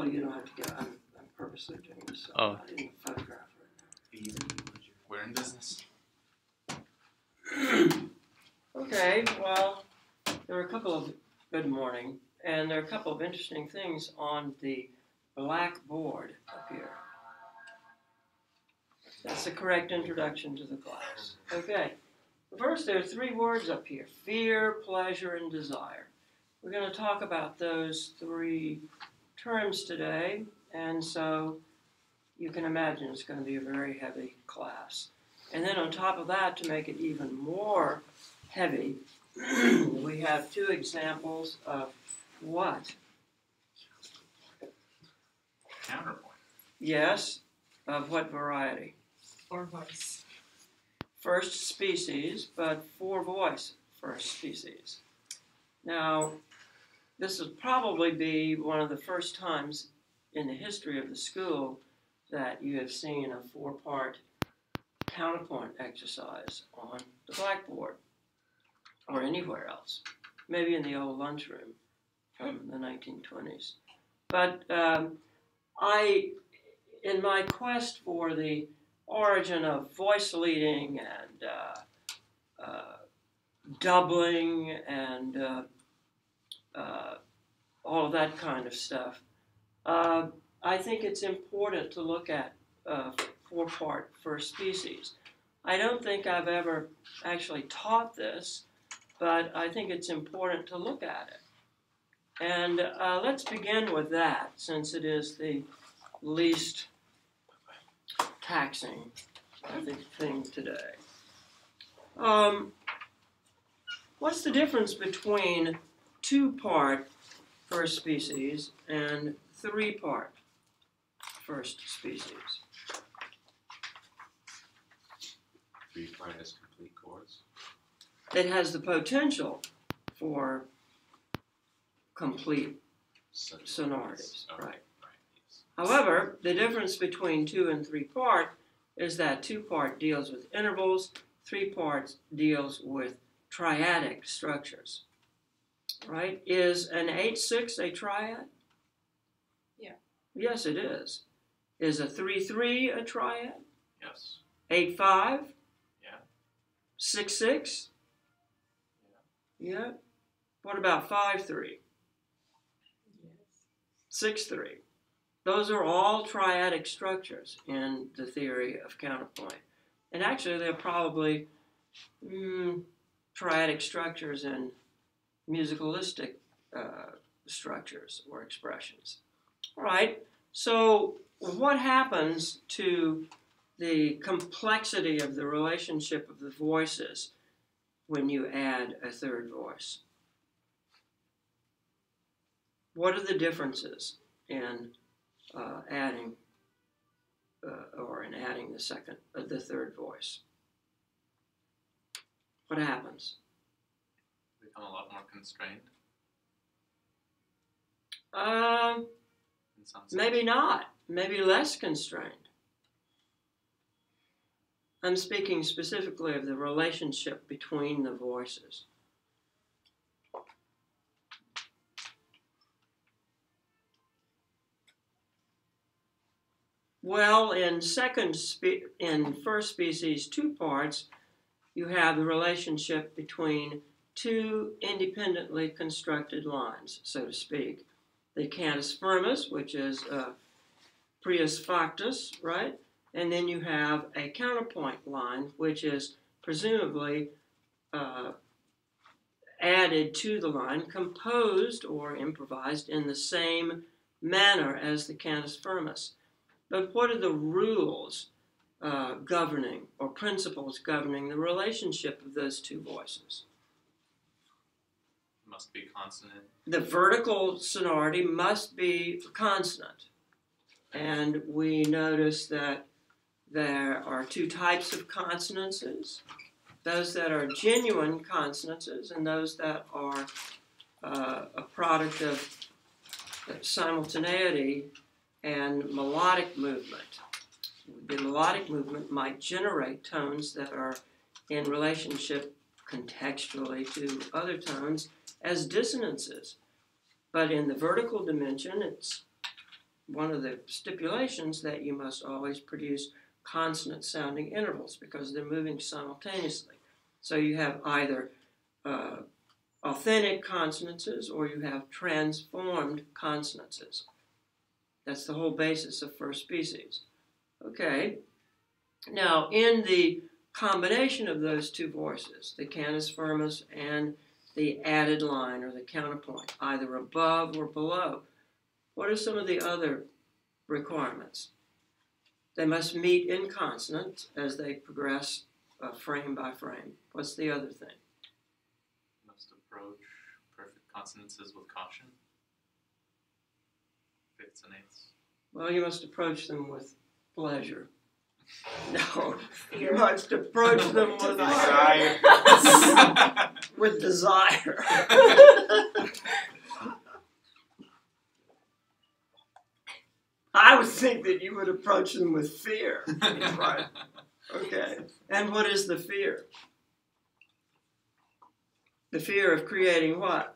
Well, you don't have to go. I'm purposely doing this. So Oh. I didn't photograph Easy. We're in business. right now. Okay, well, there are a couple of, good morning, and there are a couple of interesting things on the blackboard up here. That's the correct introduction to the class. Okay, first there are three words up here: fear, pleasure, and desire. We're going to talk about those three terms today, and so you can imagine it's going to be a very heavy class. And then on top of that, to make it even more heavy, we have two examples of what? Counterpoint. Yes, of what variety? Or voice. First species, but for voice first species. Now, this will probably be one of the first times in the history of the school that you have seen a four-part counterpoint exercise on the blackboard or anywhere else, maybe in the old lunchroom from the 1920s. But in my quest for the origin of voice leading and doubling and all of that kind of stuff, I think it's important to look at four-part first species. I don't think I've ever actually taught this, but I think it's important to look at it. And let's begin with that, since it is the least taxing, I think, thing today. What's the difference between two-part first species and three-part first species? Three-part has complete chords. It has the potential for complete sonorities, Okay. right? Yes. However, the difference between two and three-part is that two-part deals with intervals, three-part deals with triadic structures, right? Is an 8-6 a triad? Yeah. Yes, it is. Is a 3-3 a triad? Yes. 8-5? Yeah. 6-6? Yeah. What about 5-3? Yes. 6-3? Those are all triadic structures in the theory of counterpoint. And actually, they're probably triadic structures in musicalistic structures or expressions. All right, so what happens to the complexity of the relationship of the voices when you add a third voice? What are the differences in adding the third voice? What happens? Become a lot more constrained in some sense. Maybe not. Maybe less constrained. I'm speaking specifically of the relationship between the voices. Well, in first species two parts, you have the relationship between two independently constructed lines, so to speak. The cantus firmus, which is prius factus, right? And then you have a counterpoint line, which is presumably added to the line, composed or improvised in the same manner as the cantus firmus. But what are the rules governing, or principles governing, the relationship of those two voices? Must be consonant. The vertical sonority must be consonant. And we notice that there are two types of consonances: those that are genuine consonances and those that are a product of simultaneity and melodic movement. The melodic movement might generate tones that are in relationship contextually to other tones as dissonances. But in the vertical dimension, it's one of the stipulations that you must always produce consonant sounding intervals because they're moving simultaneously. So you have either authentic consonances or you have transformed consonances. That's the whole basis of first species. Okay. Now, in the combination of those two voices, the cantus firmus and the added line or the counterpoint, either above or below, what are some of the other requirements? They must meet in consonant as they progress frame by frame. What's the other thing? Must approach perfect consonances with caution. Fifths and eighths. Well, you must approach them with pleasure. No, you must approach them with Desire. with desire. I would think that you would approach them with fear. Right. Okay. And what is the fear? The fear of creating what?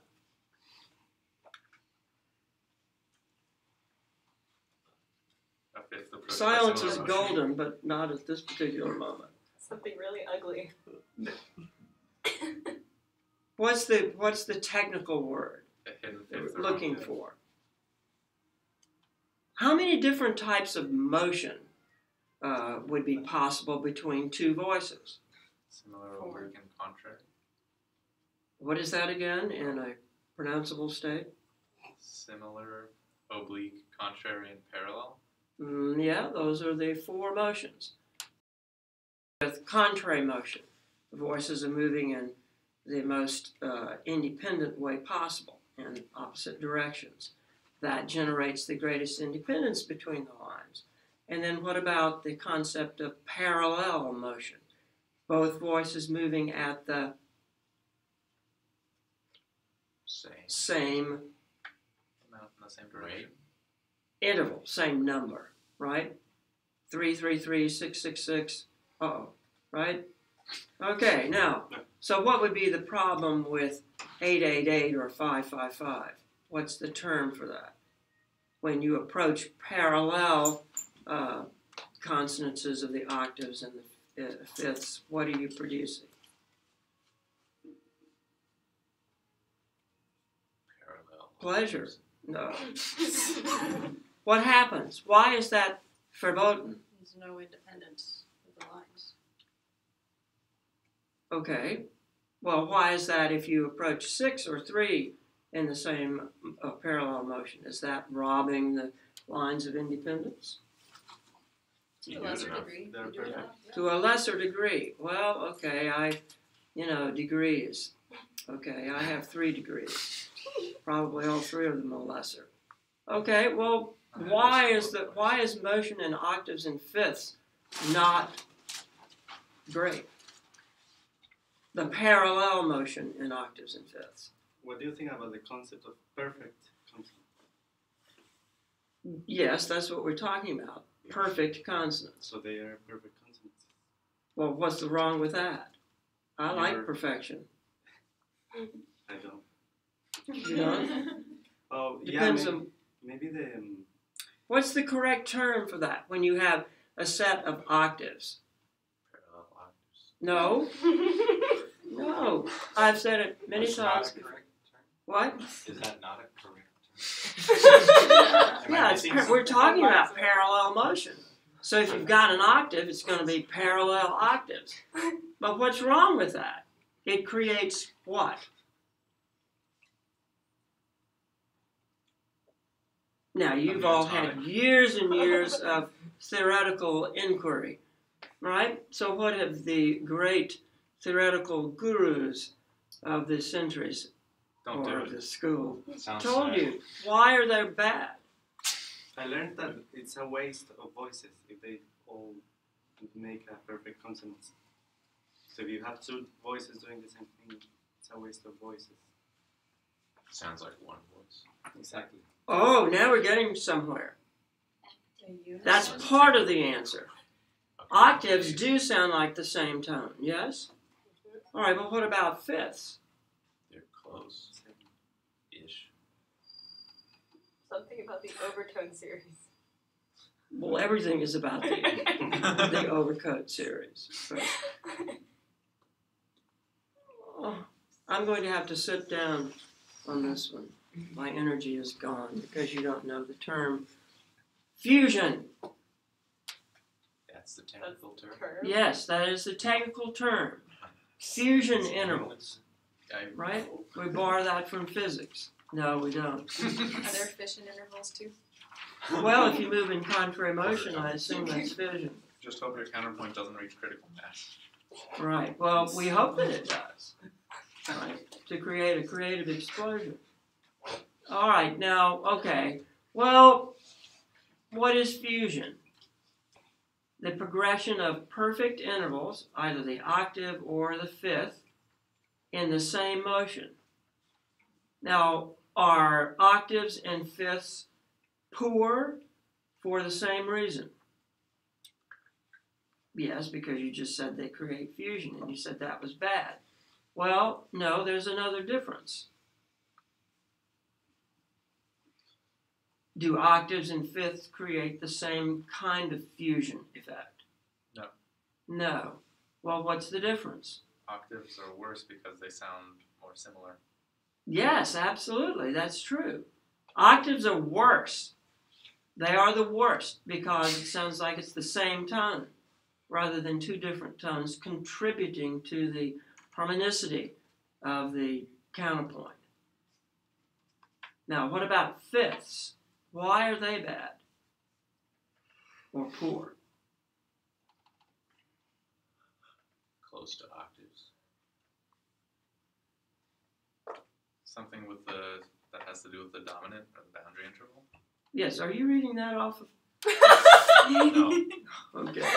A fifth approach by Silence similar is motion. golden, but not at this particular moment. Something really ugly. What's the technical word A hidden that fifth we're or looking fifth. for? How many different types of motion would be possible between two voices? Similar, oblique, and contrary. What is that again in a pronounceable state? Similar, oblique, contrary, and parallel. Yeah, those are the four motions. With contrary motion, the voices are moving in the most independent way possible in opposite directions. That generates the greatest independence between the lines. And then what about the concept of parallel motion? Both voices moving at the same Amount in the same direction. interval, same number, right? 3, 3, 3, 6, 6, 6. Uh-oh, right? Okay, now, so what would be the problem with 8, 8, 8 or 5, 5, 5? What's the term for that? When you approach parallel consonances of the octaves and the fifths, what are you producing? Parallel. Pleasure. No. What happens? Why is that verboten? There's no independence of the lines. Okay. Well, why is that if you approach 6 or 3 in the same parallel motion? Is that robbing the lines of independence? To a lesser degree. They're you do perfect. that, yeah. To a lesser degree. Well, okay, degrees. Okay, I have 3 degrees. Probably all 3 of them are lesser. Okay, well, why is motion in octaves and fifths not great? The parallel motion in octaves and fifths. What do you think about the concept of perfect consonant? Yes, that's what we're talking about. Perfect consonants. So they are perfect consonants. Well, what's the wrong with that? I like You're- perfection. I don't. You know? Oh, Depends yeah, on maybe the what's the correct term for that when you have a set of octaves. Parallel octaves. No, no. I've said it many That's not times a before. correct term? What? Is that not a correct term? Am I Yeah, missing we're something? talking about parallel motion. So if you've got an octave, it's going to be parallel octaves. But what's wrong with that? It creates what? Now, you've all had years and years of theoretical inquiry, right? So what have the great theoretical gurus of the centuries Don't do or it. the school Sounds told sad. you? Why are they bad? I learned that it's a waste of voices if they all make a perfect consonant. So if you have 2 voices doing the same thing, it's a waste of voices. Sounds like one voice. Exactly. Oh, now we're getting somewhere. A That's unison. part of the answer. Okay. Octaves do sound like the same tone, yes? All right, but what about fifths? They're close-ish. Something about the overtone series. Well, everything is about the Overcoat series. But, I'm going to have to sit down on this one. My energy is gone because you don't know the term fusion. That's the technical term. Yes, that is the technical term. Fusion intervals, I, right? We borrow that from physics. No, we don't. Are there fission intervals too? Well, if you move in contrary motion, I assume that's fission. Just hope your counterpoint doesn't reach critical mass. Right. Well, we hope that it does. Right. To create a creative explosion. All right. Now, okay. Well, what is fusion? The progression of perfect intervals, either the octave or the fifth, in the same motion. Now, are octaves and fifths poor for the same reason? Yes, because you just said they create fusion, and you said that was bad. Well, no, there's another difference. Do octaves and fifths create the same kind of fusion effect? No. No. Well, what's the difference? Octaves are worse because they sound more similar. Yes, absolutely, that's true. Octaves are worse. They are the worst because it sounds like it's the same tone rather than two different tones contributing to the harmonicity of the counterpoint. Now, what about fifths? Why are they bad or poor? Close to octaves. Something with the that has to do with the dominant or the boundary interval. Yes, are you reading that off of? No. Okay.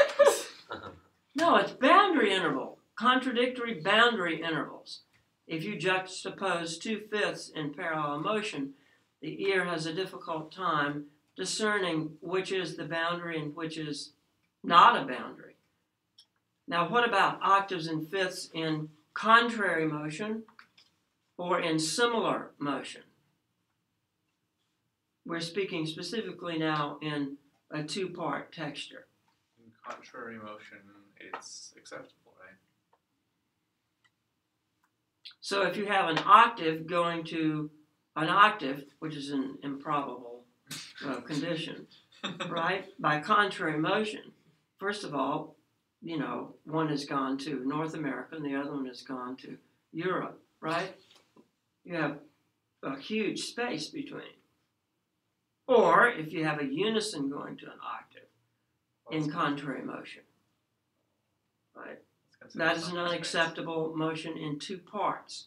No, it's boundary interval, contradictory boundary intervals. If you juxtapose two fifths in parallel motion, the ear has a difficult time discerning which is the boundary and which is not a boundary. Now, what about octaves and fifths in contrary motion or in similar motion? We're speaking specifically now in a two-part texture. In contrary motion, it's acceptable, right? So if you have an octave going to an octave, which is an improbable condition, right? By contrary motion, first of all, you know, one has gone to North America and the other one has gone to Europe, right? You have a huge space between. Or if you have a unison going to an octave in contrary motion, right? That is an unacceptable motion in two parts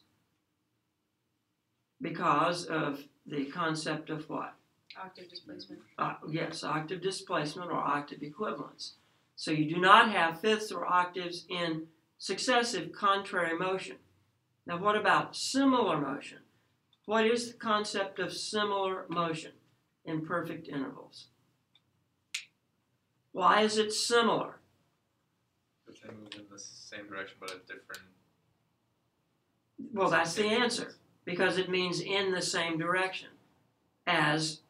because of the concept of what? Octave displacement. Yes, octave displacement or octave equivalence. So you do not have fifths or octaves in successive contrary motion. Now what about similar motion? What is the concept of similar motion in perfect intervals? Why is it similar? If they move in the same direction but at different. Well, that's the answer, because it means in the same direction as.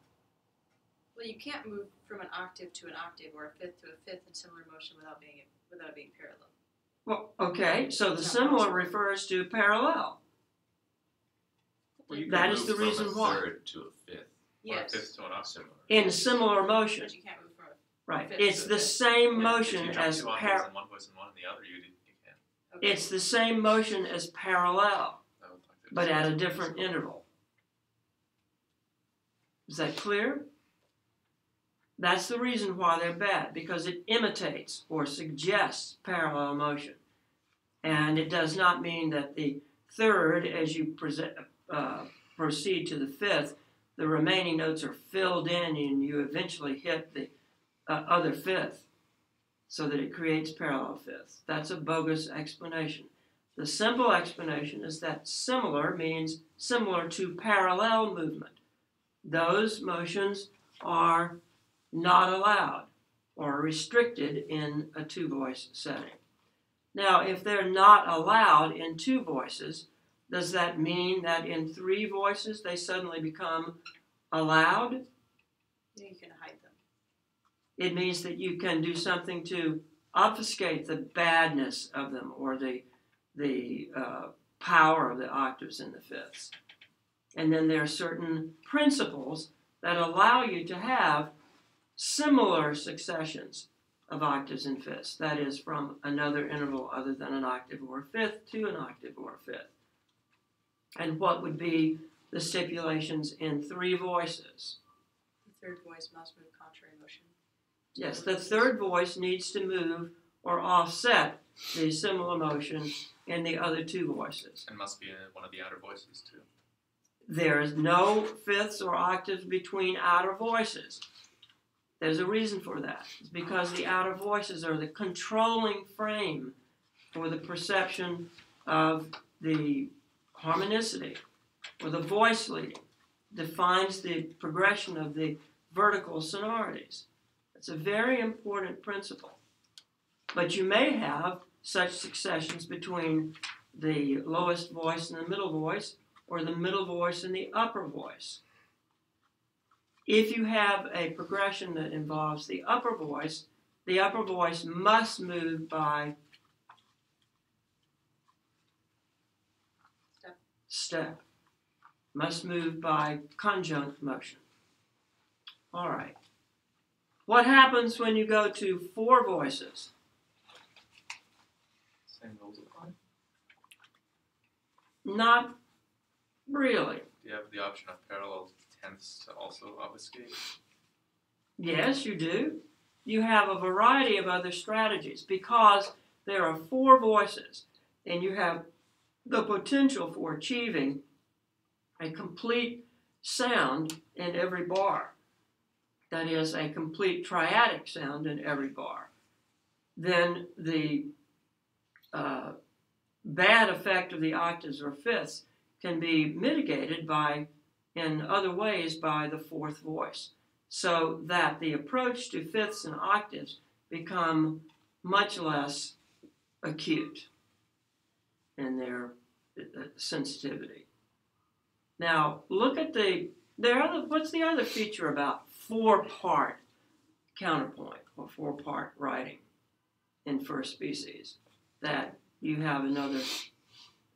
Well, you can't move from an octave to an octave or a fifth to a fifth in similar motion without it being parallel. Well, okay, so the It's not similar possible. refers to parallel. Well, you That can is move the from reason a why. Third to a fifth. Or a Yes, fifth to an octave. In similar motion, but you can't move from a right? fifth It's to a the fifth. same If motion you jump as two octaves par. in one voice and one in the other, you can't. okay. It's the same motion as parallel, That would like to but at a displace different interval. Is that clear? That's the reason why they're bad, because it imitates or suggests parallel motion. And it does not mean that the third, as you proceed to the fifth, the remaining notes are filled in and you eventually hit the other fifth so that it creates parallel fifths. That's a bogus explanation. The simple explanation is that similar means similar to parallel movement. Those motions are not allowed or restricted in a two-voice setting. Now, if they're not allowed in two voices, does that mean that in three voices they suddenly become allowed, Yeah, you can hide them. it means that you can do something to obfuscate the badness of them or the power of the octaves and the fifths. And then there are certain principles that allow you to have similar successions of octaves and fifths. That is, from another interval other than an octave or a fifth to an octave or a fifth. And what would be the stipulations in three voices? The third voice must move contrary motion. Yes, the third voice needs to move or offset the similar motion in the other two voices. And must be one of the outer voices too. There is no fifths or octaves between outer voices. There's a reason for that. It's because the outer voices are the controlling frame for the perception of the harmonicity, or the voice leading. Defines the progression of the vertical sonorities. It's a very important principle. But you may have such successions between the lowest voice and the middle voice, or the middle voice and the upper voice. If you have a progression that involves the upper voice must move by step. Must move by conjunct motion. All right. What happens when you go to four voices? Same rules apply. Not really. Do you have the option of parallel tenths to also obfuscate? Yes, you do. You have a variety of other strategies because there are four voices and you have the potential for achieving a complete sound in every bar. That is, a complete triadic sound in every bar. Then the bad effect of the octaves or fifths can be mitigated in other ways by the fourth voice, so that the approach to fifths and octaves become much less acute in their sensitivity. Now, look at what's the other feature about four-part counterpoint or four-part writing in first species? That you have another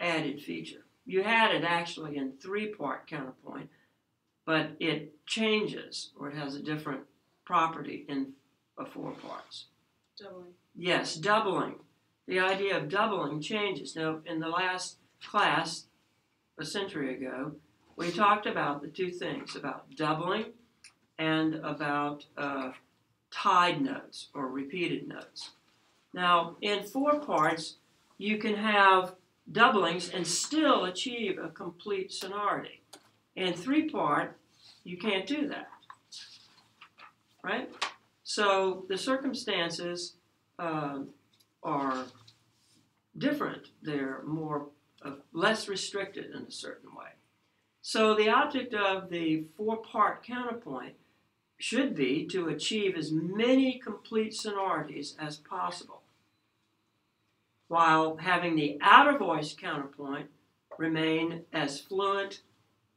added feature. You had it actually in three-part counterpoint, but it changes, or it has a different property in four parts. Doubling. Yes, doubling. The idea of doubling changes. Now, in the last class, a century ago, we talked about the two things, about doubling and about tied notes, or repeated notes. Now, in four parts, you can have doublings and still achieve a complete sonority. In three-part, you can't do that, right? So the circumstances are different. They're less restricted in a certain way. So the object of the four-part counterpoint should be to achieve as many complete sonorities as possible, while having the outer voice counterpoint remain as fluent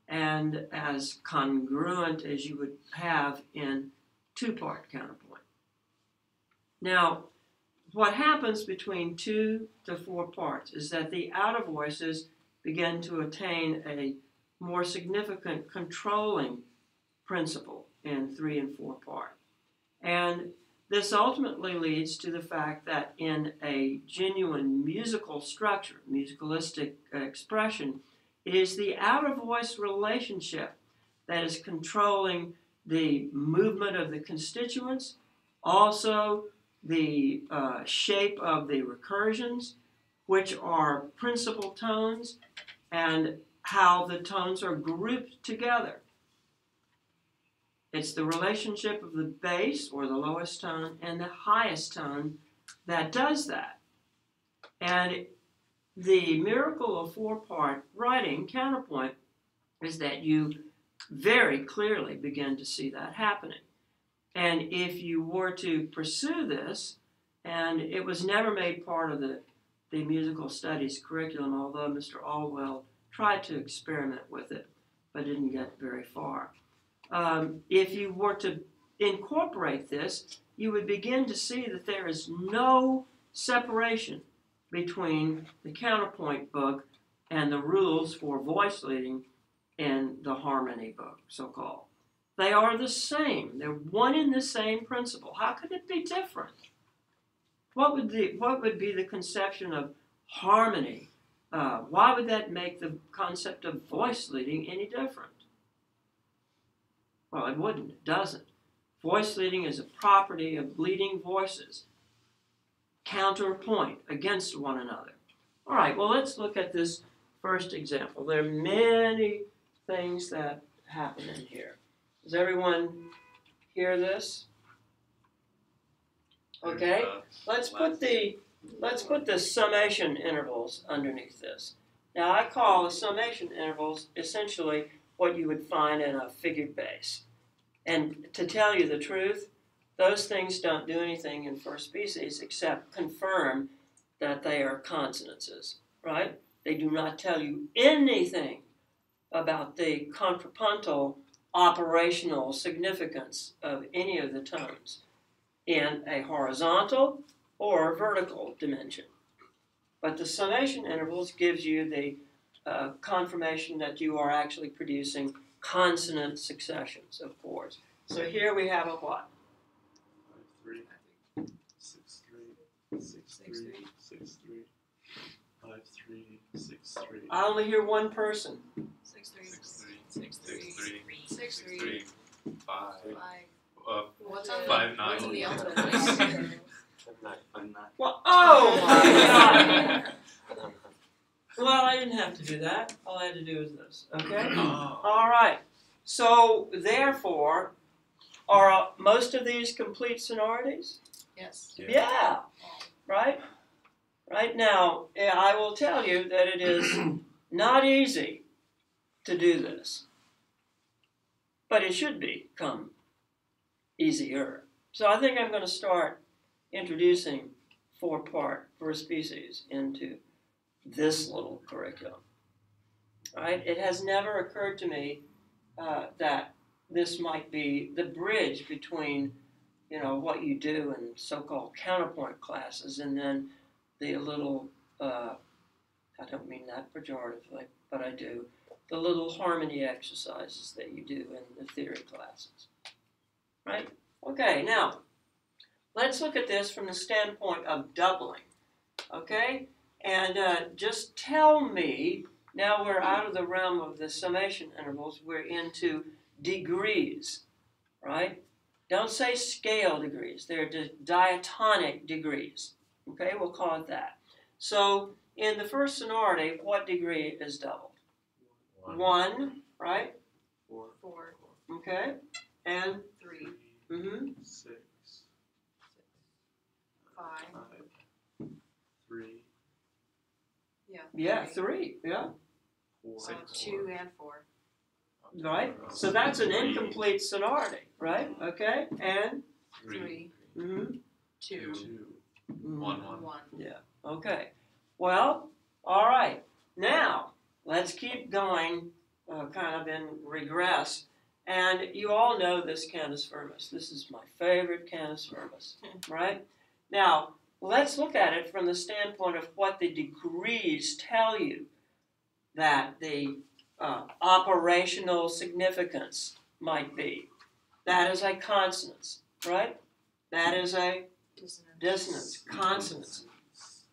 and as congruent as you would have in two-part counterpoint. Now, what happens between 2 to 4 parts is that the outer voices begin to attain a more significant controlling principle in 3 and 4 part. And this ultimately leads to the fact that in a genuine musical structure, musicalistic expression, it is the outer voice relationship that is controlling the movement of the constituents, also the shape of the recursions, which are principal tones, and how the tones are grouped together. It's the relationship of the bass, or the lowest tone, and the highest tone that does that. And the miracle of 4-part writing, counterpoint, is that you very clearly begin to see that happening. And if you were to pursue this, and it was never made part of the musical studies curriculum, although Mr. Aldwell tried to experiment with it, but didn't get very far. if you were to incorporate this, you would begin to see that there is no separation between the counterpoint book and the rules for voice leading in the harmony book, so-called. They are the same. They're one and the same principle. How could it be different? What would be the conception of harmony? Why would that make the concept of voice leading any different? Well, it wouldn't. It doesn't. Voice leading is a property of leading voices. Counterpoint against one another. All right, well, let's look at this first example. There are many things that happen in here. Does everyone hear this? Okay, let's put the summation intervals underneath this. Now, I call the summation intervals essentially what you would find in a figured bass. And to tell you the truth, those things don't do anything in first species except confirm that they are consonances, right? They do not tell you anything about the contrapuntal operational significance of any of the tones in a horizontal or vertical dimension. But the summation intervals gives you the confirmation that you are actually producing consonant successions of chords. So here we have a what? 5 3 6 3 6 3 6 3 5 3 6 3. I only hear one person. 6 3 6 6 3 3 6 3 3 5 What's on 5 what's 9. in the ultimate voice? I'm not. Well, oh my God! Well, I didn't have to do that. All I had to do was this. Okay. Oh. All right. So therefore, are most of these complete sonorities? Yes. Yeah. Right. Right now, I will tell you that it is not easy to do this, but it should become easier. So I think I'm going to start introducing 4-part first species into this little curriculum. Right? It has never occurred to me that this might be the bridge between, what you do in so-called counterpoint classes and then the little, I don't mean that pejoratively, but I do, the little harmony exercises that you do in the theory classes. Right? Okay, now, let's look at this from the standpoint of doubling. Okay? And just tell me, now we're out of the realm of the summation intervals, we're into degrees, right? Don't say scale degrees, they're diatonic degrees. Okay, we'll call it that. So, in the first sonority, what degree is doubled? 1, right? 4 4 Okay, and 3 6 5 5 3 yeah, 3, yeah, 4 2 and 4 right? So that's an incomplete sonority, right? Okay, and 3 2. 2 1 1 Yeah, okay. Well, all right. Now, let's keep going kind of in regress. And you all know this cantus firmus. This is my favorite cantus firmus, right? Now, let's look at it from the standpoint of what the degrees tell you that the operational significance might be. That is a consonance, right? That is a dissonance, consonance,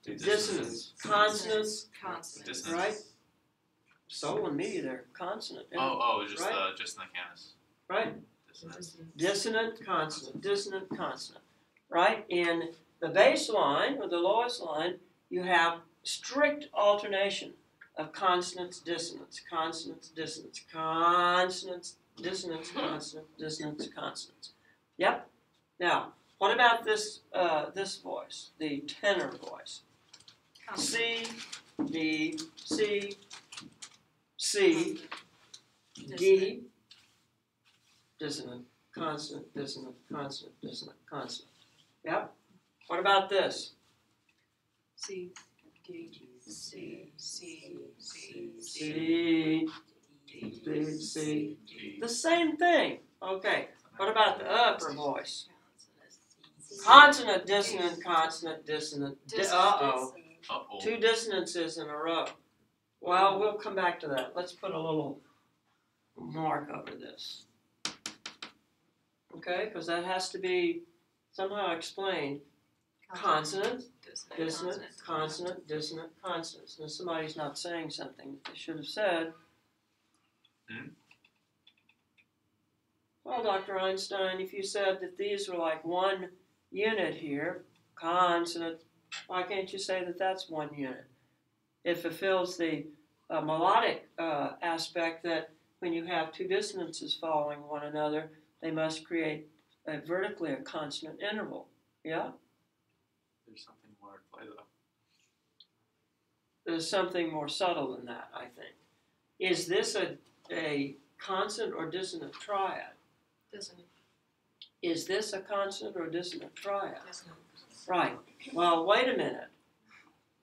dissonance, consonance, consonants. right? So and me, they're consonant. Just right? Just in the canvas. Right? Dissonant, consonant, right? In the bass line, or the lowest line, you have strict alternation of consonants, dissonance, consonants, dissonance, consonants, dissonance, consonant, dissonance, consonants. Yep. Now, what about this this voice, the tenor voice? C, D, C, C, D, dissonant, consonant, dissonant, consonant, dissonant, consonant. Yep. What about this? C D C C C C, D, C. The same thing. Okay. What about the upper voice? Consonant, dissonant, consonant, dissonant. Uh-oh. Uh-oh. 2 dissonances in a row. Well, we'll come back to that. Let's put a little mark over this. Okay, because that has to be somehow explained. Consonant, dissonant, consonant, dissonant, consonants. Now somebody's not saying something that they should have said. Well, Dr. Einstein, if you said that these were like one unit here, consonant, why can't you say that that's one unit? It fulfills the melodic aspect that when you have 2 dissonances following one another, they must create vertically a consonant interval. Yeah? There's something more at play though. There's something more subtle than that, I think. Is this a consonant or dissonant triad? Dissonant. Is this a consonant or dissonant triad? Dissonant. Right. Well, wait a minute.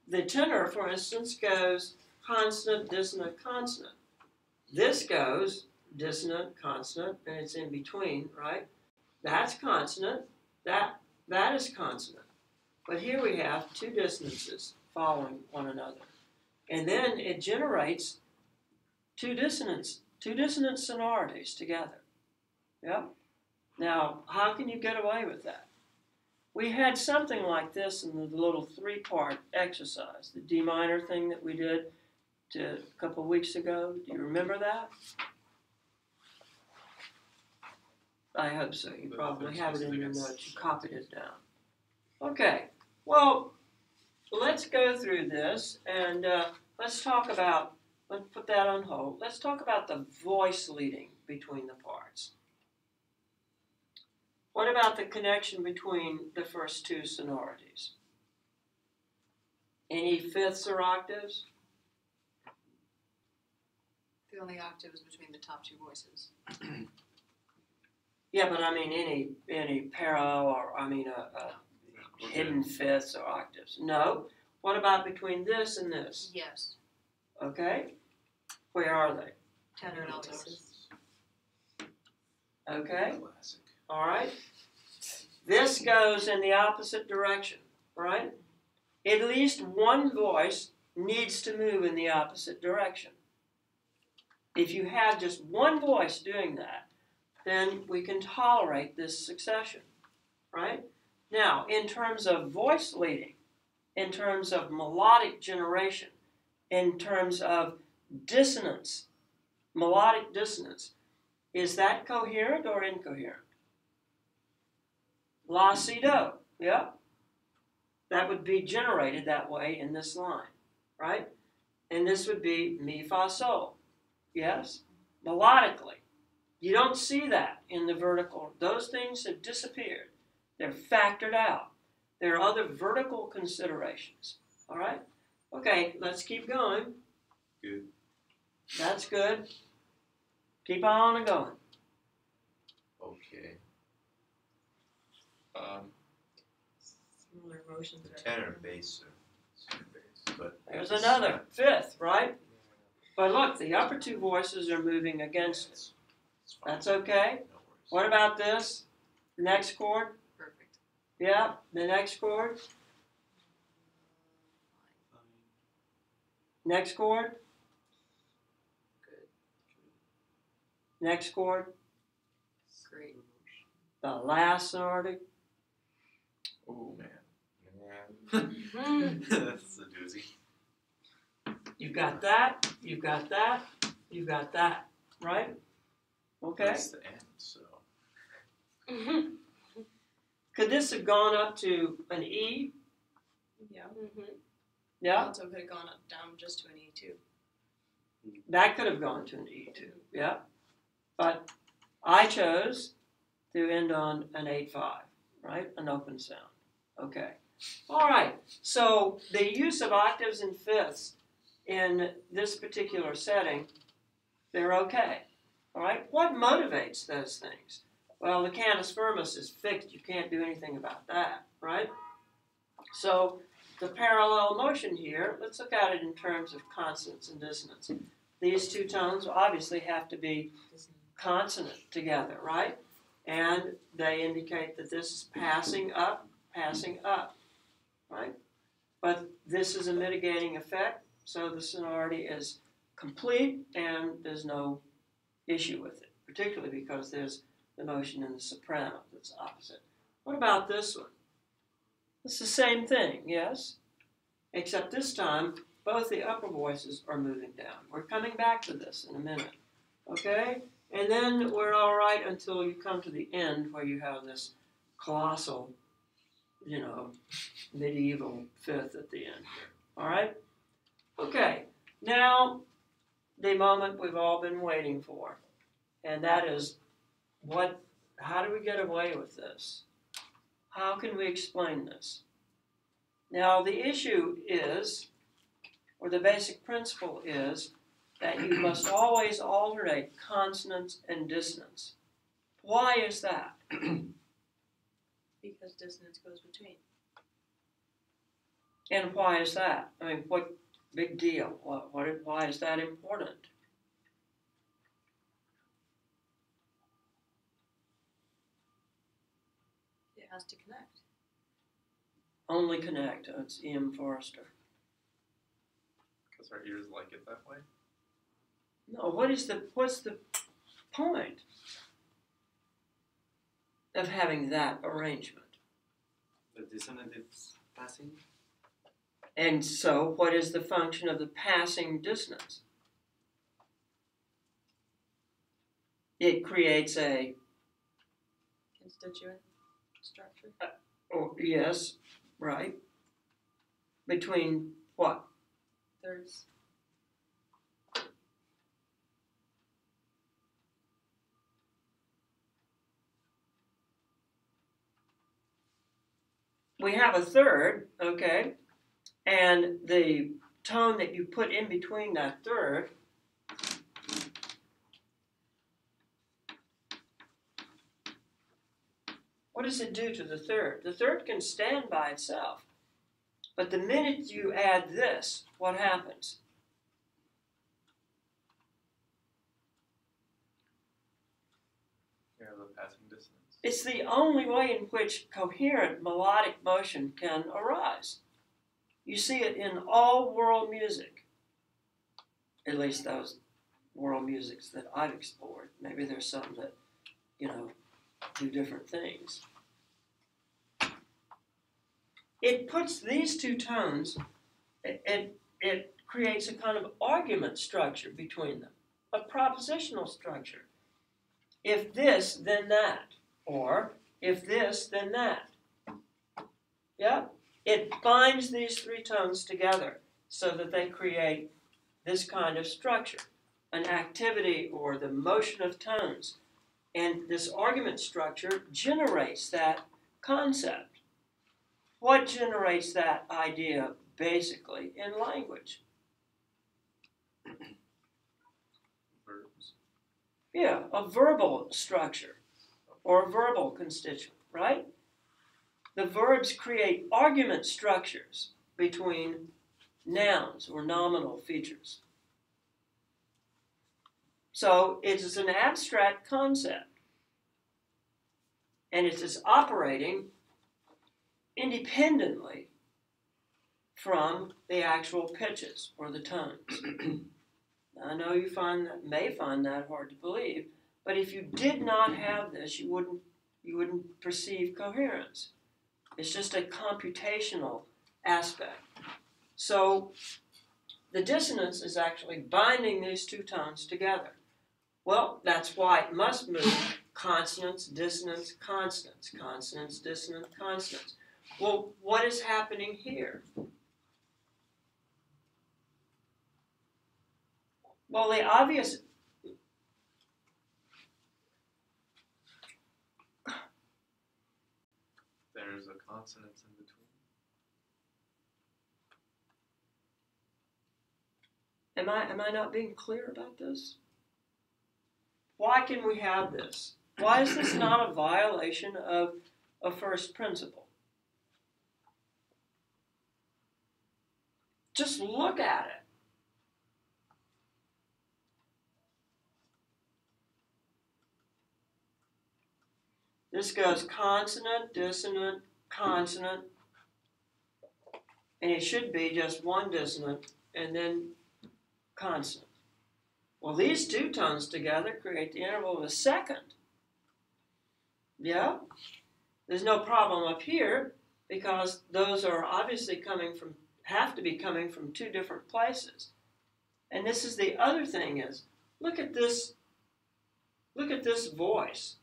The tenor, for instance, goes consonant, dissonant, consonant. This goes dissonant, consonant, and it's in between, right? That's consonant. That is consonant. But here we have 2 dissonances following one another. And then it generates 2 dissonant sonorities together. Yep. Now, how can you get away with that? We had something like this in the little 3-part exercise, the D minor thing that we did a couple of weeks ago. Do you remember that? I hope so. You probably have it in your notes. You copied it down. Okay. Well, let's go through this and let's talk about, let's put that on hold. Let's talk about the voice leading between the parts. What about the connection between the first 2 sonorities? Any fifths or octaves? The only octave is between the top 2 voices. Yeah, but I mean any parallel or hidden fifths or octaves. No. What about between this and this? Yes. Okay. Where are they? Tenor and alto. Okay. Classic. All right. This goes in the opposite direction, right? At least one voice needs to move in the opposite direction. If you have just one voice doing that, then we can tolerate this succession, right? Now, in terms of voice leading, in terms of melodic generation, in terms of dissonance, melodic dissonance, is that coherent or incoherent? La, si, do, yeah? That would be generated that way in this line, right? And this would be mi, fa, sol, yes? Melodically. You don't see that in the vertical. Those things have disappeared. They're factored out. There are other vertical considerations, all right? Okay, let's keep going. Good. That's good. Keep on going. Okay. Similar motions. The tenor and bass are, but There's another, fifth, right? But look, the upper 2 voices are moving against it. it's fine. That's okay. No worries. What about this? Next chord? Perfect. Yeah, the next chord. Next chord. Good. Next chord. Great. The last sonority. Oh man. Mm-hmm. That's a doozy. You've got that, you've got that, you've got that, right? Okay. That's the end, so. Could this have gone up to an E? Yeah. Yeah, Alto could have gone up down just to an E too. that could have gone to an E too. Yeah, but I chose to end on an 8/5, right? An open sound. Okay. All right. So the use of octaves and fifths in this particular setting, they're okay. All right. What motivates those things? Well, the cantus firmus is fixed. You can't do anything about that, right? So the parallel motion here, let's look at it in terms of consonance and dissonance. These 2 tones obviously have to be consonant together, right? And they indicate that this is passing up, right? But this is a mitigating effect, so the sonority is complete and there's no issue with it, particularly because there's the motion in the soprano that's opposite. What about this one? It's the same thing, yes? Except this time, both the upper voices are moving down. We're coming back to this in a minute, okay? And then we're all right until you come to the end where you have this colossal, medieval fifth at the end here, all right? Okay, now the moment we've all been waiting for, and that is how do we get away with this? How can we explain this? Now, the issue is, or the basic principle is, that you must always alternate consonance and dissonance. Why is that? Because dissonance goes between. And why is that? I mean, what big deal? Why is that important? It has to connect. Only connect. It's E.M. Forster. Because our ears like it that way. No, what's the point of having that arrangement? The dissonant is passing. And so, what is the function of the passing dissonance? It creates a, Constituent structure. yes, right, between what? Thirds. We have a third, okay, and the tone that you put in between that third what does it do to the third? The third can stand by itself, but the minute you add this, what happens? Yeah, the passing distance. It's the only way in which coherent melodic motion can arise. You see it in all world music, at least those world musics that I've explored. Maybe there's some that, do different things. It puts these two tones, it creates a kind of argument structure between them, a propositional structure. If this, then that. Or, if this, then that. Yeah? It binds these three tones together so that they create this kind of structure, an activity or the motion of tones. And this argument structure generates that concept. What generates that idea, basically, in language? Verbs. Yeah, a verbal structure or a verbal constituent, right? The verbs create argument structures between nouns or nominal features. So it is an abstract concept, and it is operating independently from the actual pitches or the tones. Now, I know you may find that hard to believe, but if you did not have this, you wouldn't perceive coherence. It's just a computational aspect. So the dissonance is actually binding these two tones together. Well, that's why it must move consonants, dissonance, consonants, consonants, dissonance, consonants. Well, what is happening here? Well, the obvious... There's a consonant in between. Am I not being clear about this? Why can we have this? Why is this not a violation of a first principle? Just look at it. This goes consonant, dissonant, consonant, and it should be just one dissonant and then consonant. Well, these two tones together create the interval of a second. Yeah? There's no problem up here because those are obviously have to be coming from two different places. And this is the other thing is, look at this voice.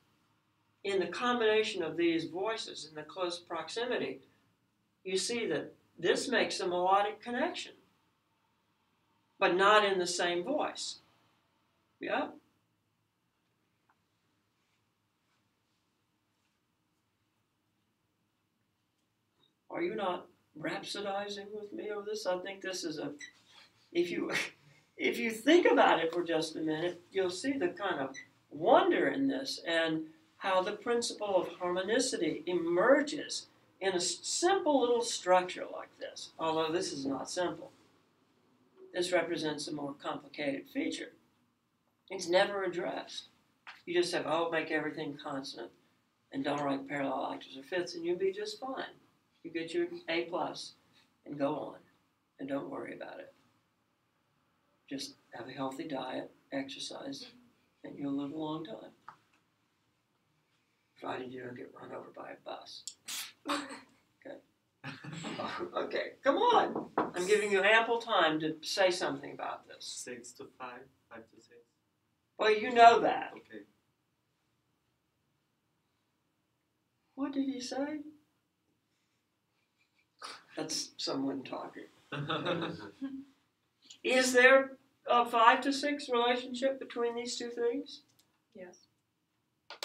In the combination of these voices in the close proximity, you see that this makes a melodic connection, but not in the same voice. Yeah? Are you not rhapsodizing with me over this? I think this is if you think about it for just a minute, you'll see the kind of wonder in this and how the principle of harmonicity emerges in a simple little structure like this, although this is not simple. This represents a more complicated feature. It's never addressed. You just have, make everything consonant and don't write parallel octaves or fifths and you'll be just fine. You get your A+ and go on and don't worry about it. Just have a healthy diet, exercise, and you'll live a long time. Provided you don't get run over by a bus. Okay. Okay, come on. I'm giving you ample time to say something about this. 6 to 5, 5 to 6. Well, you know that. Okay. What did he say? That's someone talking. Is there a 5 to 6 relationship between these two things? Yes.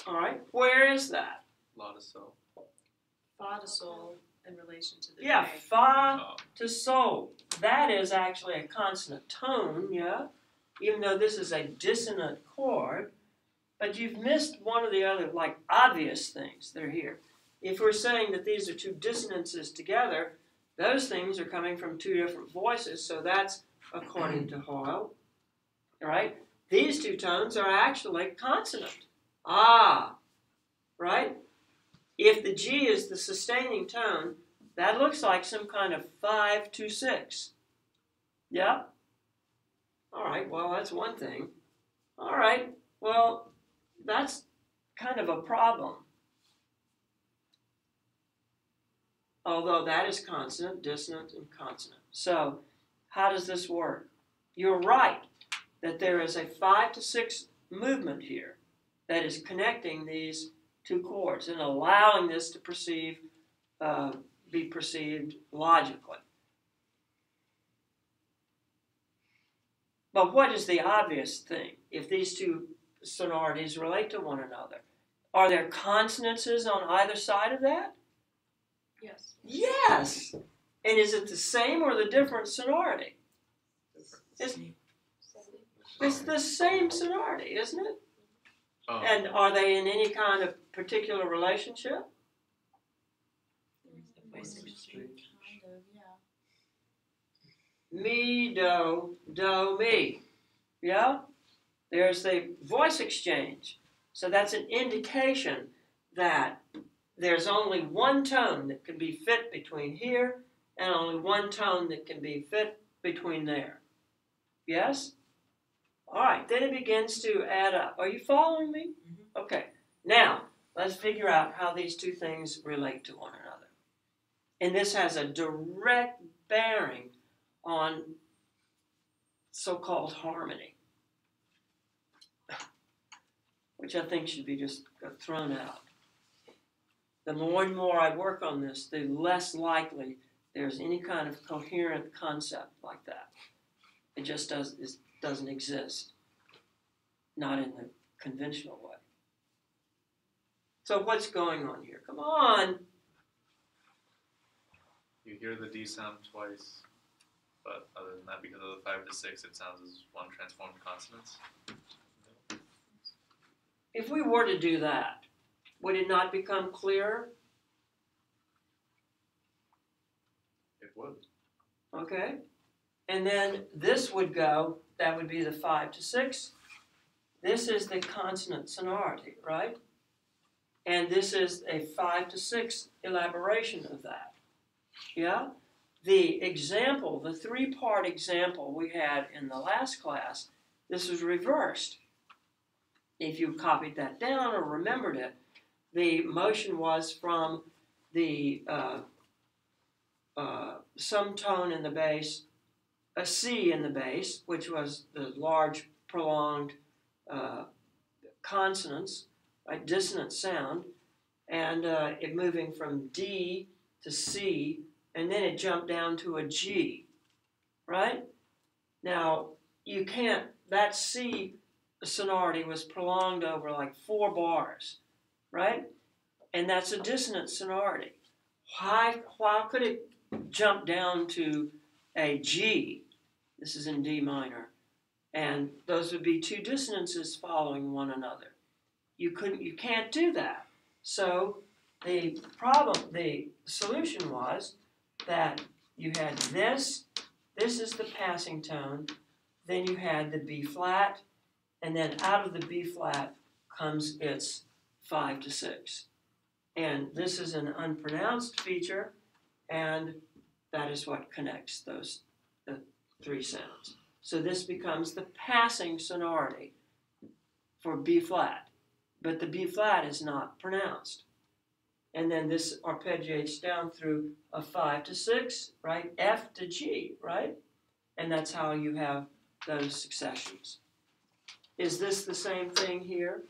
All right. Where is that? La to sol. Fa to sol in relation to the Yeah, re. fa Oh. to sol. That is actually a consonant tone, yeah? Even though this is a dissonant chord. But you've missed one of the other, like, obvious things that are here. If we're saying that these are two dissonances together, those things are coming from two different voices, so that's according to Hoyle. All right? These two tones are actually consonant. Ah, right? If the G is the sustaining tone, that looks like some kind of 5 to 6. Yeah? All right, well, that's one thing. All right, well, that's kind of a problem. Although that is consonant, dissonant, and consonant. So, how does this work? You're right that there is a 5 to 6 movement here that is connecting these two chords and allowing this to be perceived logically. But what is the obvious thing if these two sonorities relate to one another? Are there consonances on either side of that? Yes. Yes! And is it the same or the different sonority? It's the same sonority, isn't it? Oh. And are they in any kind of particular relationship? Kind of, yeah. Mi, do, mi. Yeah? There's the voice exchange. So that's an indication that there's only one tone that can be fit between here and only one tone that can be fit between there. Yes? All right, then it begins to add up. Are you following me? Okay. Now, let's figure out how these two things relate to one another. And this has a direct bearing on so-called harmony, which I think should be just thrown out. The more and more I work on this, the less likely there's any kind of coherent concept like that. It just doesn't exist, not in the conventional way. So what's going on here? Come on. You hear the D sound twice, but other than that, because of the 5 to 6, it sounds as one transformed consonants. If we were to do that, would it not become clearer? It would. Okay. And then this would go, that would be the 5 to 6. This is the consonant sonority, right? And this is a 5 to 6 elaboration of that. Yeah? The example, the 3-part example we had in the last class, this was reversed. If you copied that down or remembered it, the motion was from the some tone in the bass, a C in the bass, which was the large prolonged consonants, right, dissonant sound, and it moving from D to C, and then it jumped down to a G, right? Now, you can't, that C sonority was prolonged over like 4 bars, right? And that's a dissonant sonority. Why could it jump down to a G? This is in D minor. And those would be 2 dissonances following one another. You can't do that. So the solution was that you had this is the passing tone, then you had the B flat, and then out of the B flat comes its 5 to 6. And this is an unpronounced feature, and that is what connects the 3 sounds. So this becomes the passing sonority for B flat, but the B flat is not pronounced. And then this arpeggiates down through a 5 to 6, right? F to G, right? And that's how you have those successions. Is this the same thing here?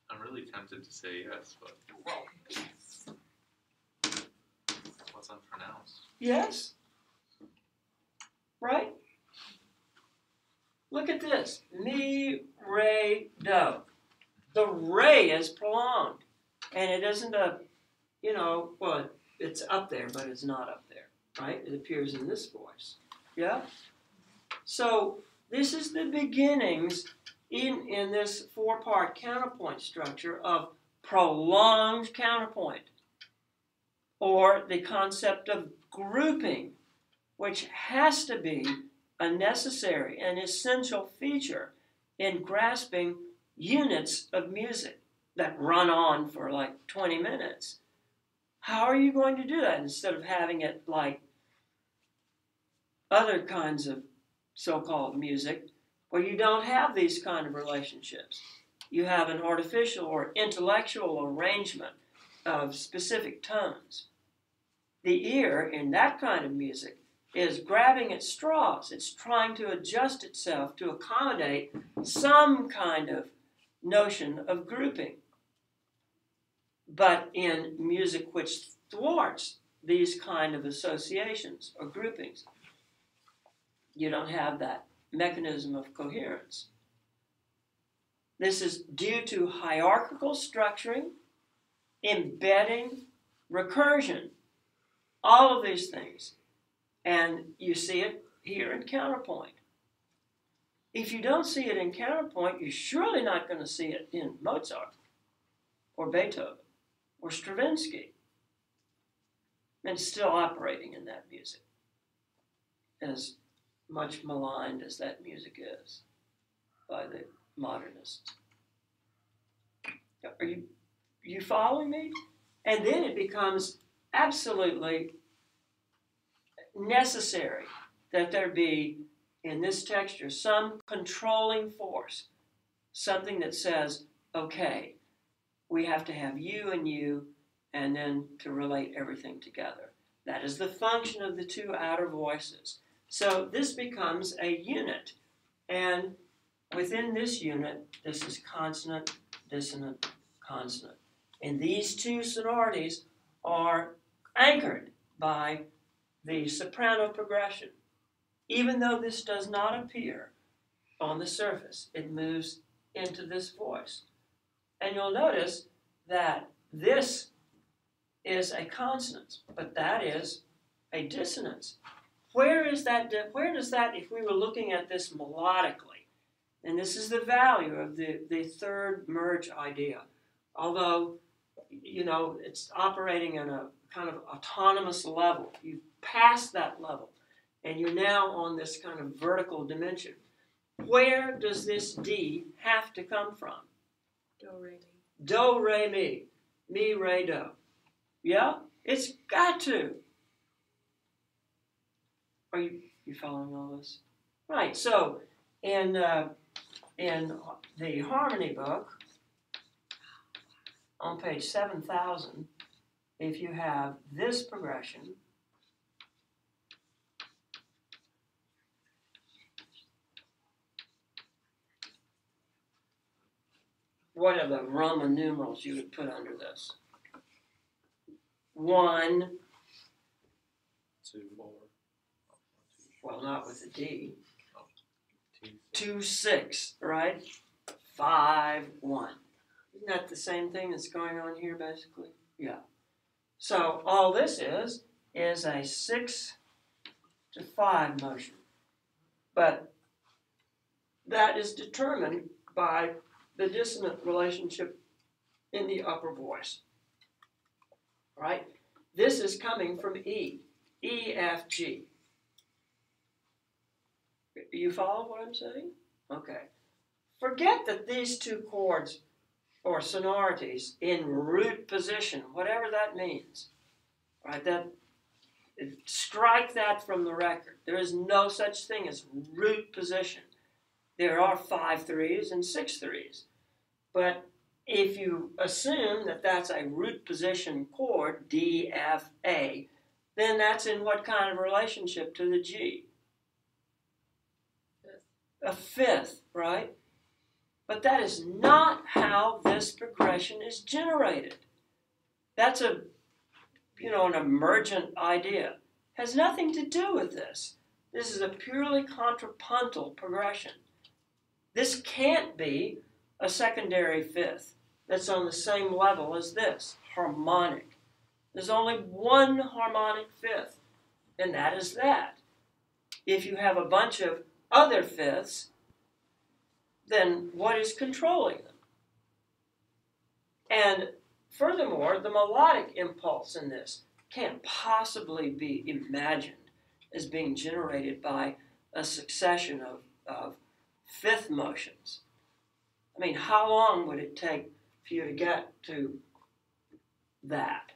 I'm really tempted to say yes, but what's unpronounced? Yes. Right? Look at this. Mi, re, do. The re is prolonged. And it isn't well, it's up there, but it's not up there, right? It appears in this voice. Yeah? So this is the beginnings in this 4-part counterpoint structure of prolonged counterpoint, or the concept of grouping, which has to be a necessary and essential feature in grasping units of music that run on for like 20 minutes. How are you going to do that instead of having it like other kinds of so-called music where you don't have these kind of relationships? You have an artificial or intellectual arrangement of specific tones. The ear in that kind of music is grabbing at straws. It's trying to adjust itself to accommodate some kind of notion of grouping. But in music which thwarts these kind of associations or groupings, you don't have that mechanism of coherence. This is due to hierarchical structuring, embedding, recursion, all of these things. And you see it here in counterpoint. If you don't see it in counterpoint, you're surely not going to see it in Mozart or Beethoven or Stravinsky. And it's still operating in that music, as much maligned as that music is by the modernists. Are you following me? And then it becomes absolutely necessary that there be, in this texture, some controlling force, something that says, okay, we have to have you, and then to relate everything together. That is the function of the 2 outer voices. So this becomes a unit, and within this unit, this is consonant, dissonant, consonant. And these 2 sonorities are anchored by the soprano progression. Even though this does not appear on the surface, it moves into this voice. And you'll notice that this is a consonance, but that is a dissonance. Where does that, if we were looking at this melodically, and this is the value of the 3rd merge idea, although it's operating in a kind of autonomous level. You've passed that level, and you're now on this kind of vertical dimension. Where does this D have to come from? Do, re, mi. Do, re, mi. Mi, re, do. Yeah? It's got to. Are you following all this? Right, so in the harmony book, on page 7000, if you have this progression, what are the Roman numerals you would put under this? 1, 2, 4. well, not with a D. 2, 2, 6, right? 5, 1. Isn't that the same thing that's going on here, basically? Yeah. So all this is a 6 to 5 motion. But that is determined by the dissonant relationship in the upper voice. Right? This is coming from E. E, F, G. You follow what I'm saying? Okay. Forget that these two chords or sonorities in root position, whatever that means, right? Strike that from the record. There is no such thing as root position. There are 5 threes and 6 threes, but if you assume that that's a root position chord, D, F, A, then that's in what kind of relationship to the G? A fifth, right? But that is not how this progression is generated. That's an emergent idea. Has nothing to do with this. This is a purely contrapuntal progression. This can't be a secondary fifth that's on the same level as this, harmonic. There's only one harmonic fifth, and that is that. If you have a bunch of other fifths, then what is controlling them? And furthermore, the melodic impulse in this can't possibly be imagined as being generated by a succession of fifth motions. I mean, how long would it take for you to get to that?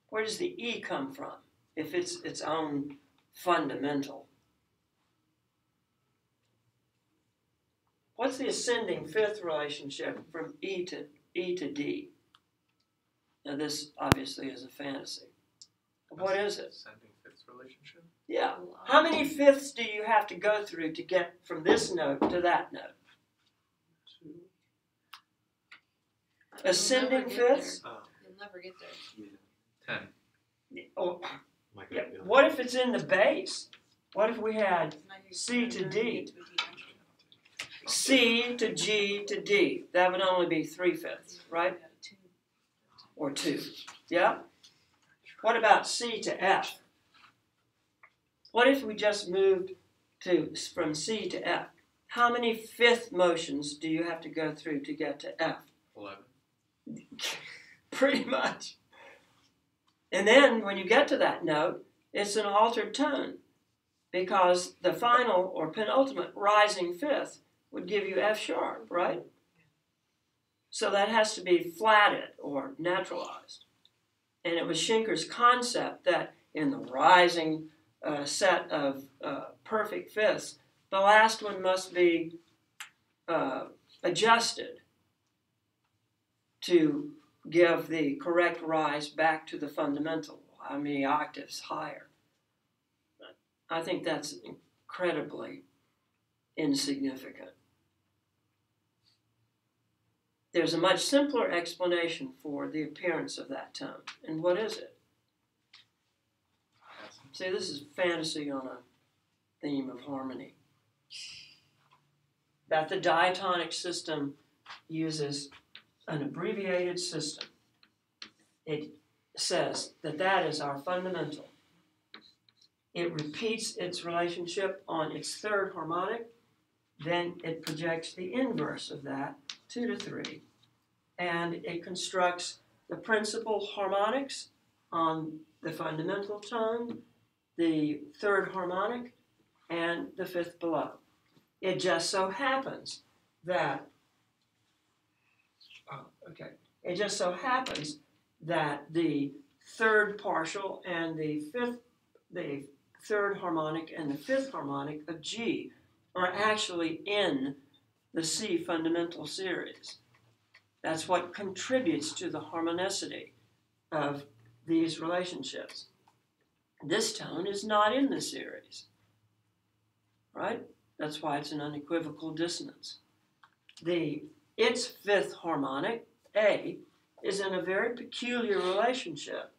Where does the E come from if it's its own fundamental? What's the ascending fifth relationship from E to D? Now this obviously is a fantasy. What is it? Ascending fifth relationship? Yeah. How many fifths do you have to go through to get from this note to that note? 2. Ascending fifths? You'll never get there. Yeah. 10. Oh, My yeah. gut feeling. What if it's in the bass? What if we had Now you're C to gonna D? get to a D major. C to G to D? That would only be 3/5, right? You got a 2. Or 2. Yeah? What about C to F? What if we just moved from C to F? How many fifth motions do you have to go through to get to F? 11. Pretty much. And then when you get to that note, it's an altered tone because the final or penultimate rising fifth would give you F sharp, right? So that has to be flatted or naturalized. And it was Schinker's concept that in the rising set of perfect fifths, the last one must be adjusted to give the correct rise back to the fundamental, how many octaves higher. I think that's incredibly insignificant. There's a much simpler explanation for the appearance of that tone. And what is it? See, this is fantasy on a theme of harmony. That the diatonic system uses an abbreviated system. It says that that is our fundamental. It repeats its relationship on its third harmonic, then it projects the inverse of that, 2 to 3, and it constructs the principal harmonics on the fundamental tone, the third harmonic, and the fifth below. It just so happens that, it just so happens that the third partial and the third harmonic and the fifth harmonic of G are actually in the C fundamental series. That's what contributes to the harmonicity of these relationships. This tone is not in the series, right? That's why it's an unequivocal dissonance. Its fifth harmonic, A, is in a very peculiar relationship,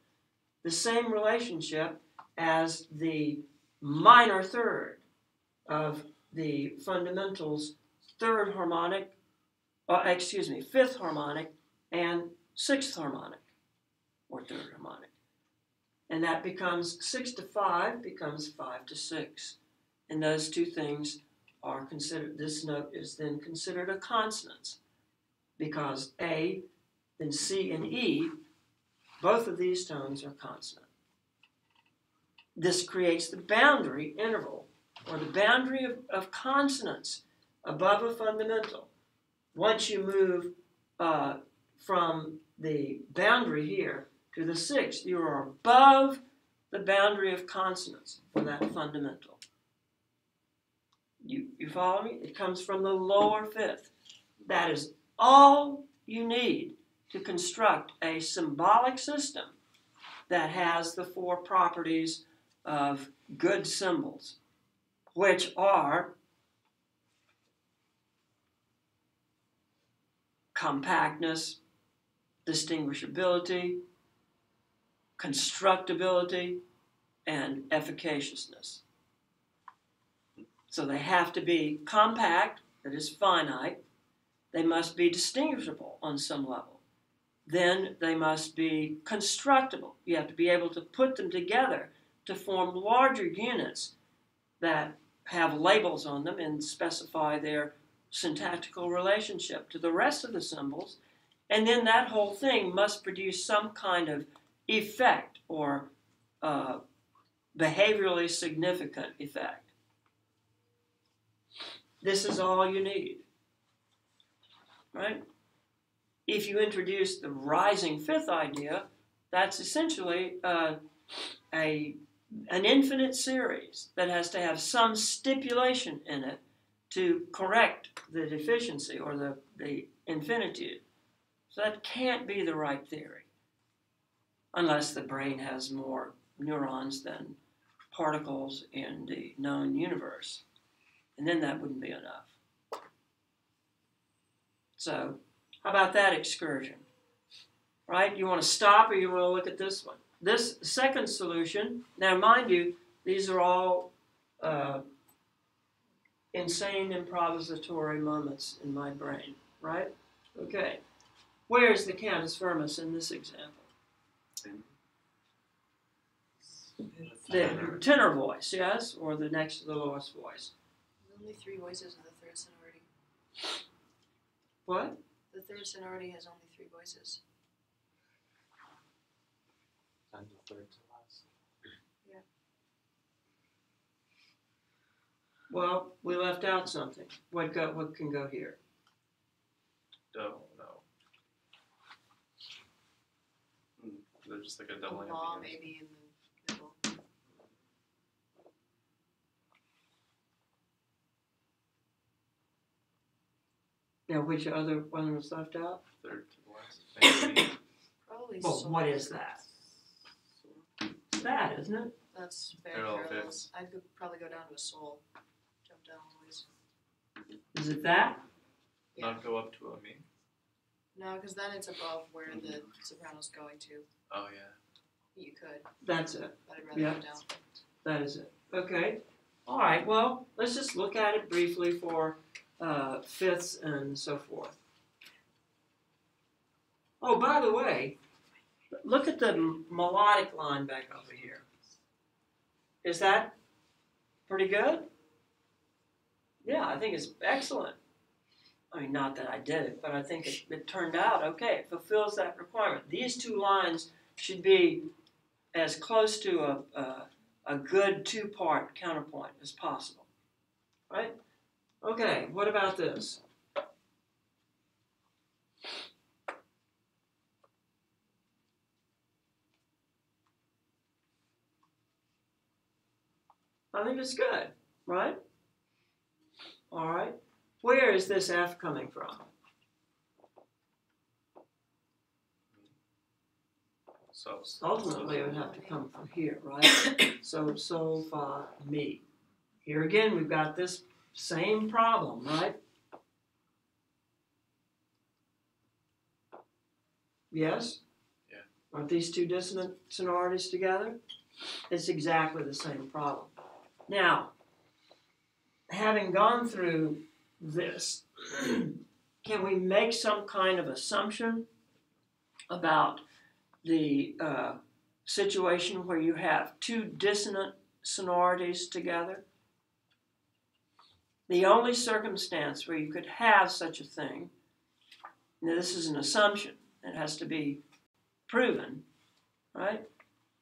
the same relationship as the minor third of the fundamentals, fifth harmonic and sixth harmonic, or third harmonic. And that becomes 6 to 5 becomes 5 to 6. And those two things are considered, this note is then considered a consonance, because A, then C and E, both of these tones are consonant. This creates the boundary interval, or the boundary of consonants above a fundamental. Once you move from the boundary here to the sixth, you are above the boundary of consonants for that fundamental. You follow me? It comes from the lower fifth. That is all you need to construct a symbolic system that has the four properties of good symbols, which are compactness, distinguishability, constructability, and efficaciousness. So they have to be compact, that is finite. They must be distinguishable on some level. Then they must be constructible. You have to be able to put them together to form larger units that have labels on them and specify their syntactical relationship to the rest of the symbols. And then that whole thing must produce some kind of effect, or behaviorally significant effect. This is all you need, right? If you introduce the rising fifth idea, that's essentially an infinite series that has to have some stipulation in it to correct the deficiency or the infinitude. So that can't be the right theory, unless the brain has more neurons than particles in the known universe. And then that wouldn't be enough. So, how about that excursion? Right? You want to stop, or you want to look at this one? This second solution, now mind you, these are all insane improvisatory moments in my brain, right? Okay. Where's the cantus firmus in this example? The tenor voice, yes, or the next to the lowest voice. Only 3 voices of the third sonority. What? The third sonority has only 3 voices. And the third to last. Well, we left out something. What can go here? Don't know. They're just like a doubling Law of the units. maybe in the middle. Now, which other one was left out? Third to the last. Maybe. Probably Well, sol. what is that? That, isn't it? That's very Parallel parallel. fifths. I could probably go down to a sol. Jump down a ways. Is it that? Yeah. Not go up to a mi. No, because then it's above where the soprano's going to. Oh yeah. You could, That's it. but I'd rather Yeah. go down. That is it. Okay. All right. Well, let's just look at it briefly for fifths and so forth. Oh, by the way, look at the melodic line back over here. Is that pretty good? Yeah, I think it's excellent. I mean, not that I did it, but I think it turned out okay. It fulfills that requirement. These two lines should be as close to a good two-part counterpoint as possible, right? Okay, what about this? I think it's good, right? All right. Where is this F coming from? So Ultimately, it would have to come from here, right? So, fa, mi. Here again, we've got this same problem, right? Yes? Yeah. Aren't these two dissonant sonorities together? It's exactly the same problem. Now, having gone through this, can we make some kind of assumption about the situation where you have two dissonant sonorities together? The only circumstance where you could have such a thing, now this is an assumption, it has to be proven, right?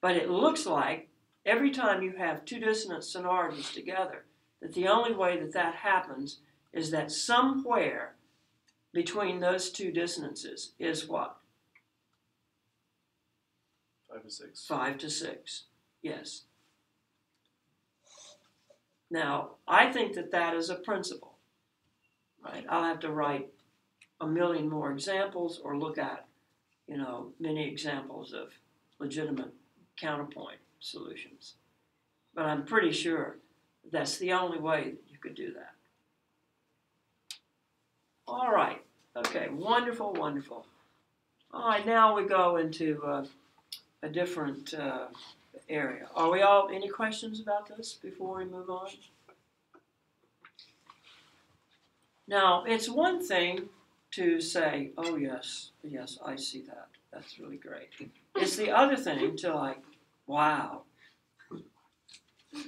But it looks like every time you have two dissonant sonorities together, that the only way that that happens is that somewhere between those two dissonances is what? 5 to 6. 5 to 6, yes. Now, I think that that is a principle, right? I'll have to write a million more examples or look at, many examples of legitimate counterpoint solutions. But I'm pretty sure that's the only way that you could do that. All right. Okay, wonderful, wonderful. All right, now we go into a different area. Are we all, any questions about this before we move on? Now, it's one thing to say, oh yes, I see that. That's really great. It's the other thing to like, wow.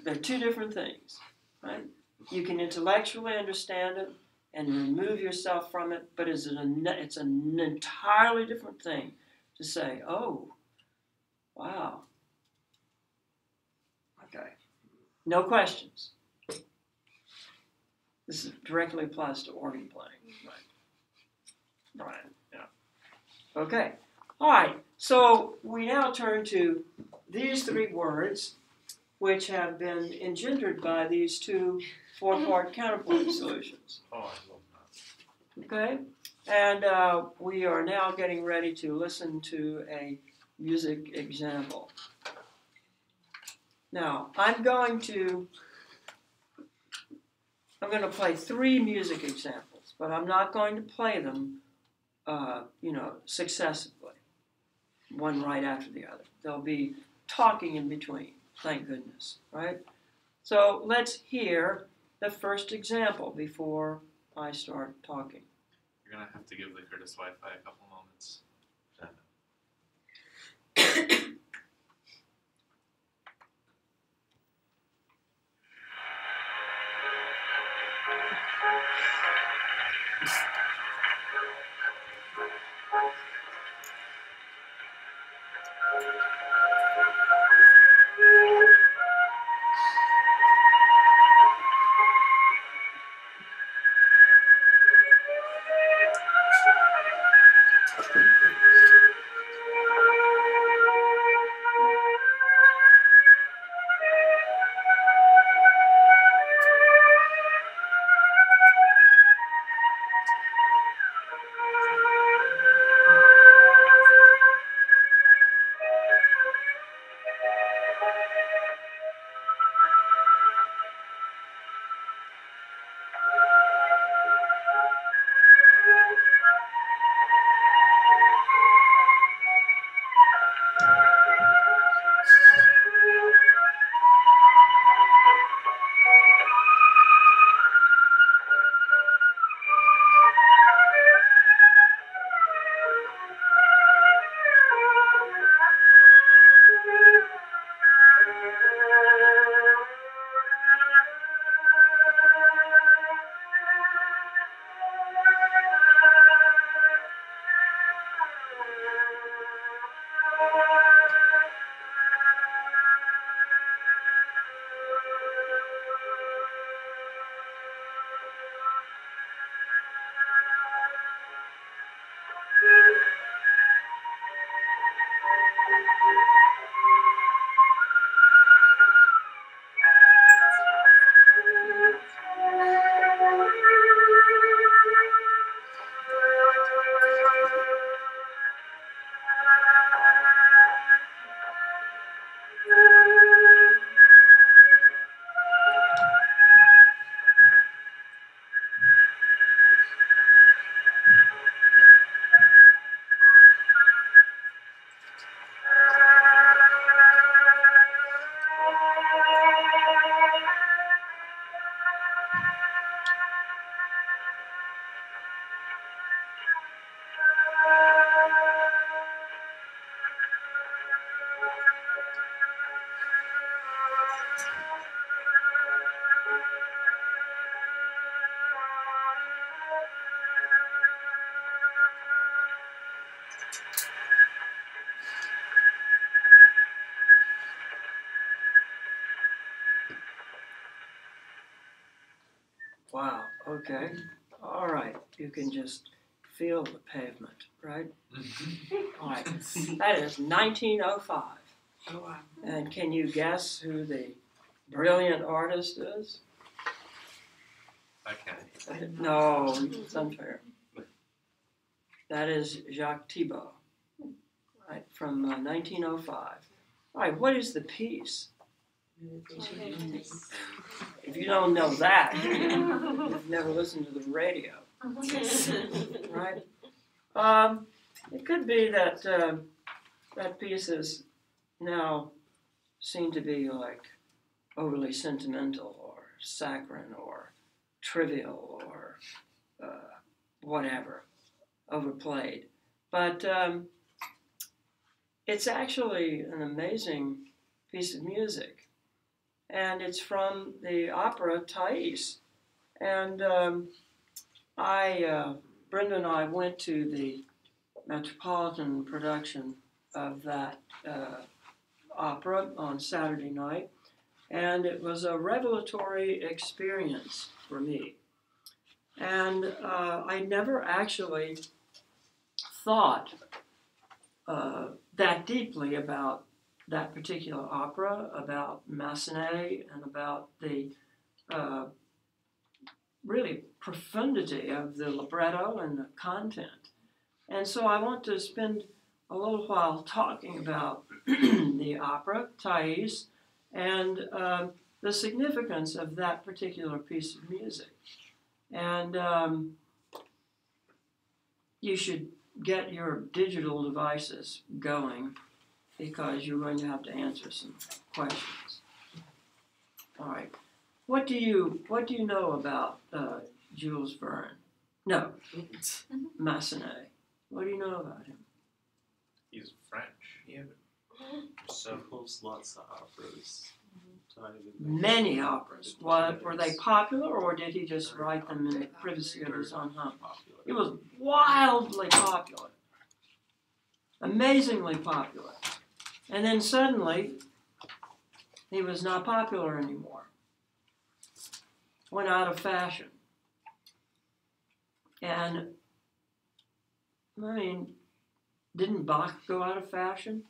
They're two different things, right? You can intellectually understand it and remove yourself from it, but it's an entirely different thing to say, oh, wow. Okay. No questions. This directly applies to organ playing. Right. Yeah. Okay. All right. So we now turn to these three words, which have been engendered by these two four-part counterpoint solutions. Oh, I love that. Okay? And we are now getting ready to listen to a music example. Now, I'm going to play three music examples, but I'm not going to play them, successively, one right after the other. There'll be talking in between, thank goodness, right? So let's hear the first example before I start talking. You're gonna have to give the Curtis Wi-Fi a couple moments. Okay. All right. You can just feel the pavement, right? All right. That is 1905. Oh, wow. And can you guess who the brilliant artist is? I can't. No, it's unfair. That is Jacques Thibault, right, from 1905. All right, what is the piece? If you don't know that, you've never listened to the radio, right? It could be that that piece is now seen to be like overly sentimental or saccharine or trivial or whatever, overplayed. But it's actually an amazing piece of music. And it's from the opera Thais. And Brenda and I went to the Metropolitan production of that opera on Saturday night. And it was a revelatory experience for me. And I never actually thought that deeply about that particular opera, about Massenet, and about the really profundity of the libretto and the content. And so I want to spend a little while talking about the opera, Thais, and the significance of that particular piece of music. And you should get your digital devices going because you're going to have to answer some questions. All right. What do you know about Jules Verne? No, Massenet. What do you know about him? He's French. Yeah. So he hosts lots of operas. Many operas. Were they popular, or did he just write them in the privacy of his own home? Popular. It was wildly popular, amazingly popular. And then suddenly, he was not popular anymore. Went out of fashion. And, I mean, didn't Bach go out of fashion?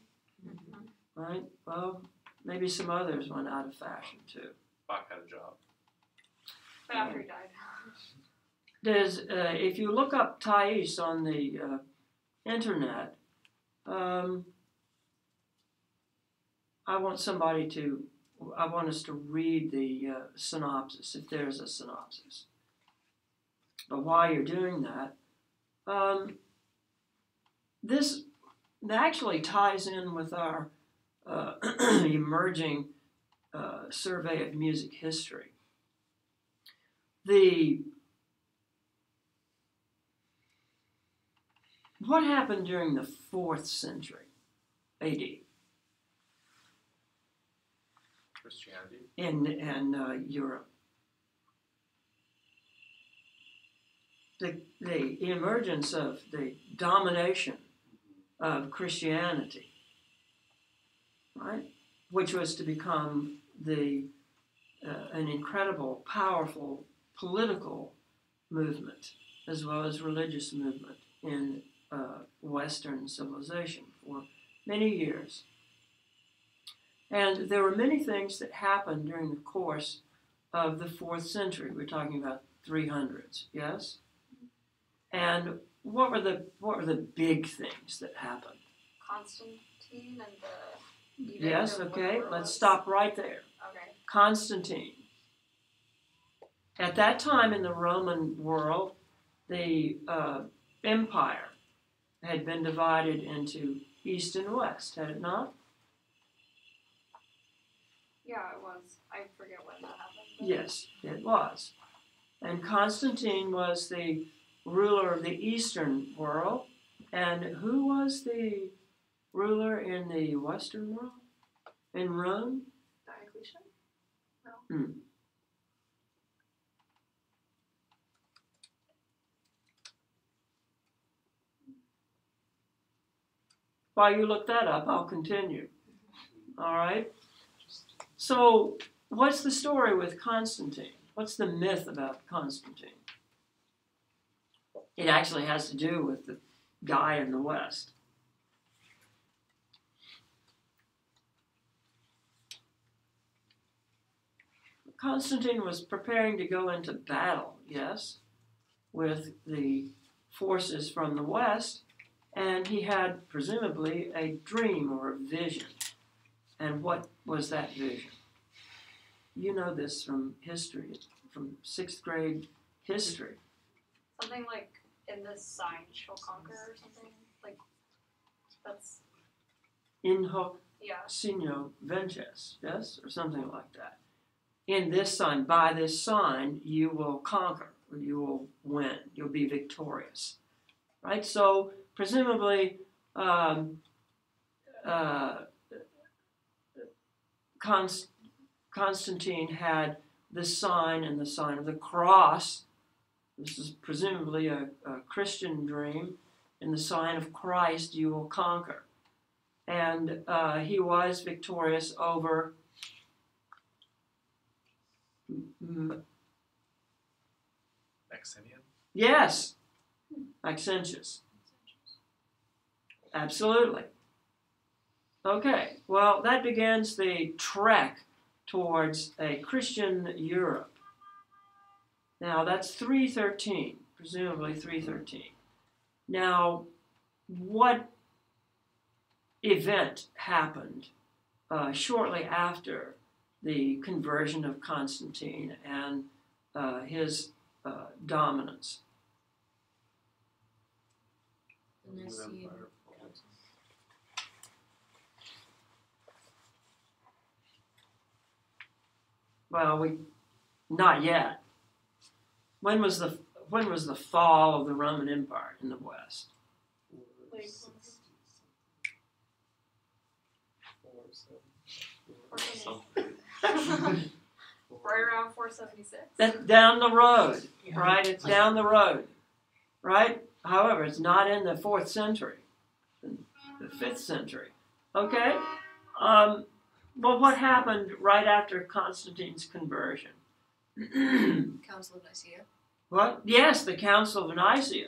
Right? Well, maybe some others went out of fashion too. Bach had a job. But after he died. There's, if you look up Thais on the internet, I want us to read the synopsis, if there's a synopsis. But while you're doing that, this actually ties in with our emerging survey of music history. What happened during the 4th century AD Christianity. in Europe? The emergence of the domination of Christianity, right, which was to become an incredible, powerful political movement as well as religious movement in Western civilization for many years. And there were many things that happened during the course of the 4th century. We're talking about 300s, yes? And what were the big things that happened? Constantine and the... Yes, okay, let's stop right there. Okay. Constantine. At that time in the Roman world, the empire had been divided into East and West, had it not? Yeah, it was. I forget when that happened. But... Yes, it was. And Constantine was the ruler of the Eastern world. And who was the ruler in the Western world? In Rome? Diocletian? No. Hmm. While you look that up, I'll continue. All right? So, what's the story with Constantine? What's the myth about Constantine? It actually has to do with the guy in the West. Constantine was preparing to go into battle, yes, with the forces from the West, and he had presumably a dream or a vision. And what was that vision? You know this from history, from 6th grade history. Something like in this sign shall conquer or something? Like, that's, In hoc yeah. signo vinces, yes, or something like that. In this sign, by this sign, you will conquer, or you will win, you'll be victorious, right? So presumably, Constantine had the sign and the sign of the cross. This is presumably a Christian dream. In the sign of Christ, you will conquer. And he was victorious over Maximian? yes, Maxentius. Absolutely. Okay, well, that begins the trek towards a Christian Europe. Now, that's 313, presumably 313. Now, what event happened shortly after the conversion of Constantine and his dominance? The Nicene Well, not yet. When was the fall of the Roman Empire in the West? Like, 470. right around 476. That's down the road, right? It's down the road, right? However, it's not in the 4th century, the 5th century. Okay? Well, what happened right after Constantine's conversion? Council of Nicaea. What? Yes, the Council of Nicaea,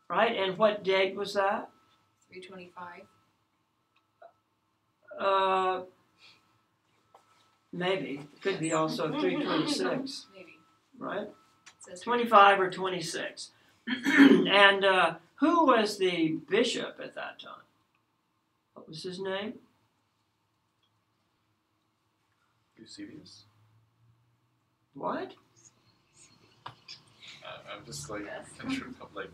right? And what date was that? 325. Maybe. It could be also 326, Maybe. right? It says 25 or 26. And who was the bishop at that time? What was his name? Eusebius? What? I'm just like, Yes. like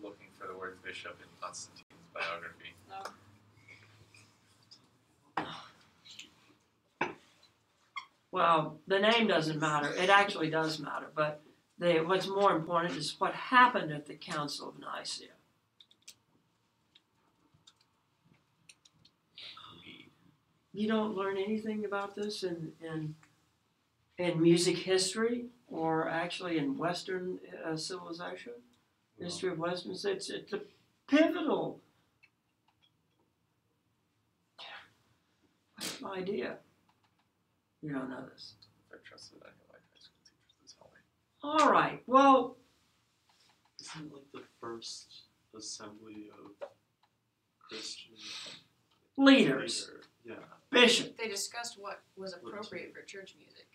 looking for the word bishop in Constantine's biography. No. Well, the name doesn't matter. It actually does matter, but what's more important is what happened at the Council of Nicaea. You don't learn anything about this in music history or actually in Western civilization, history of Western. It's a pivotal idea. You don't know this. If I trusted any like high school teachers to tell me. All right. Well, Isn't it like the first assembly of Christian leaders, leader? Yeah. bishop. They discussed what was appropriate for church music.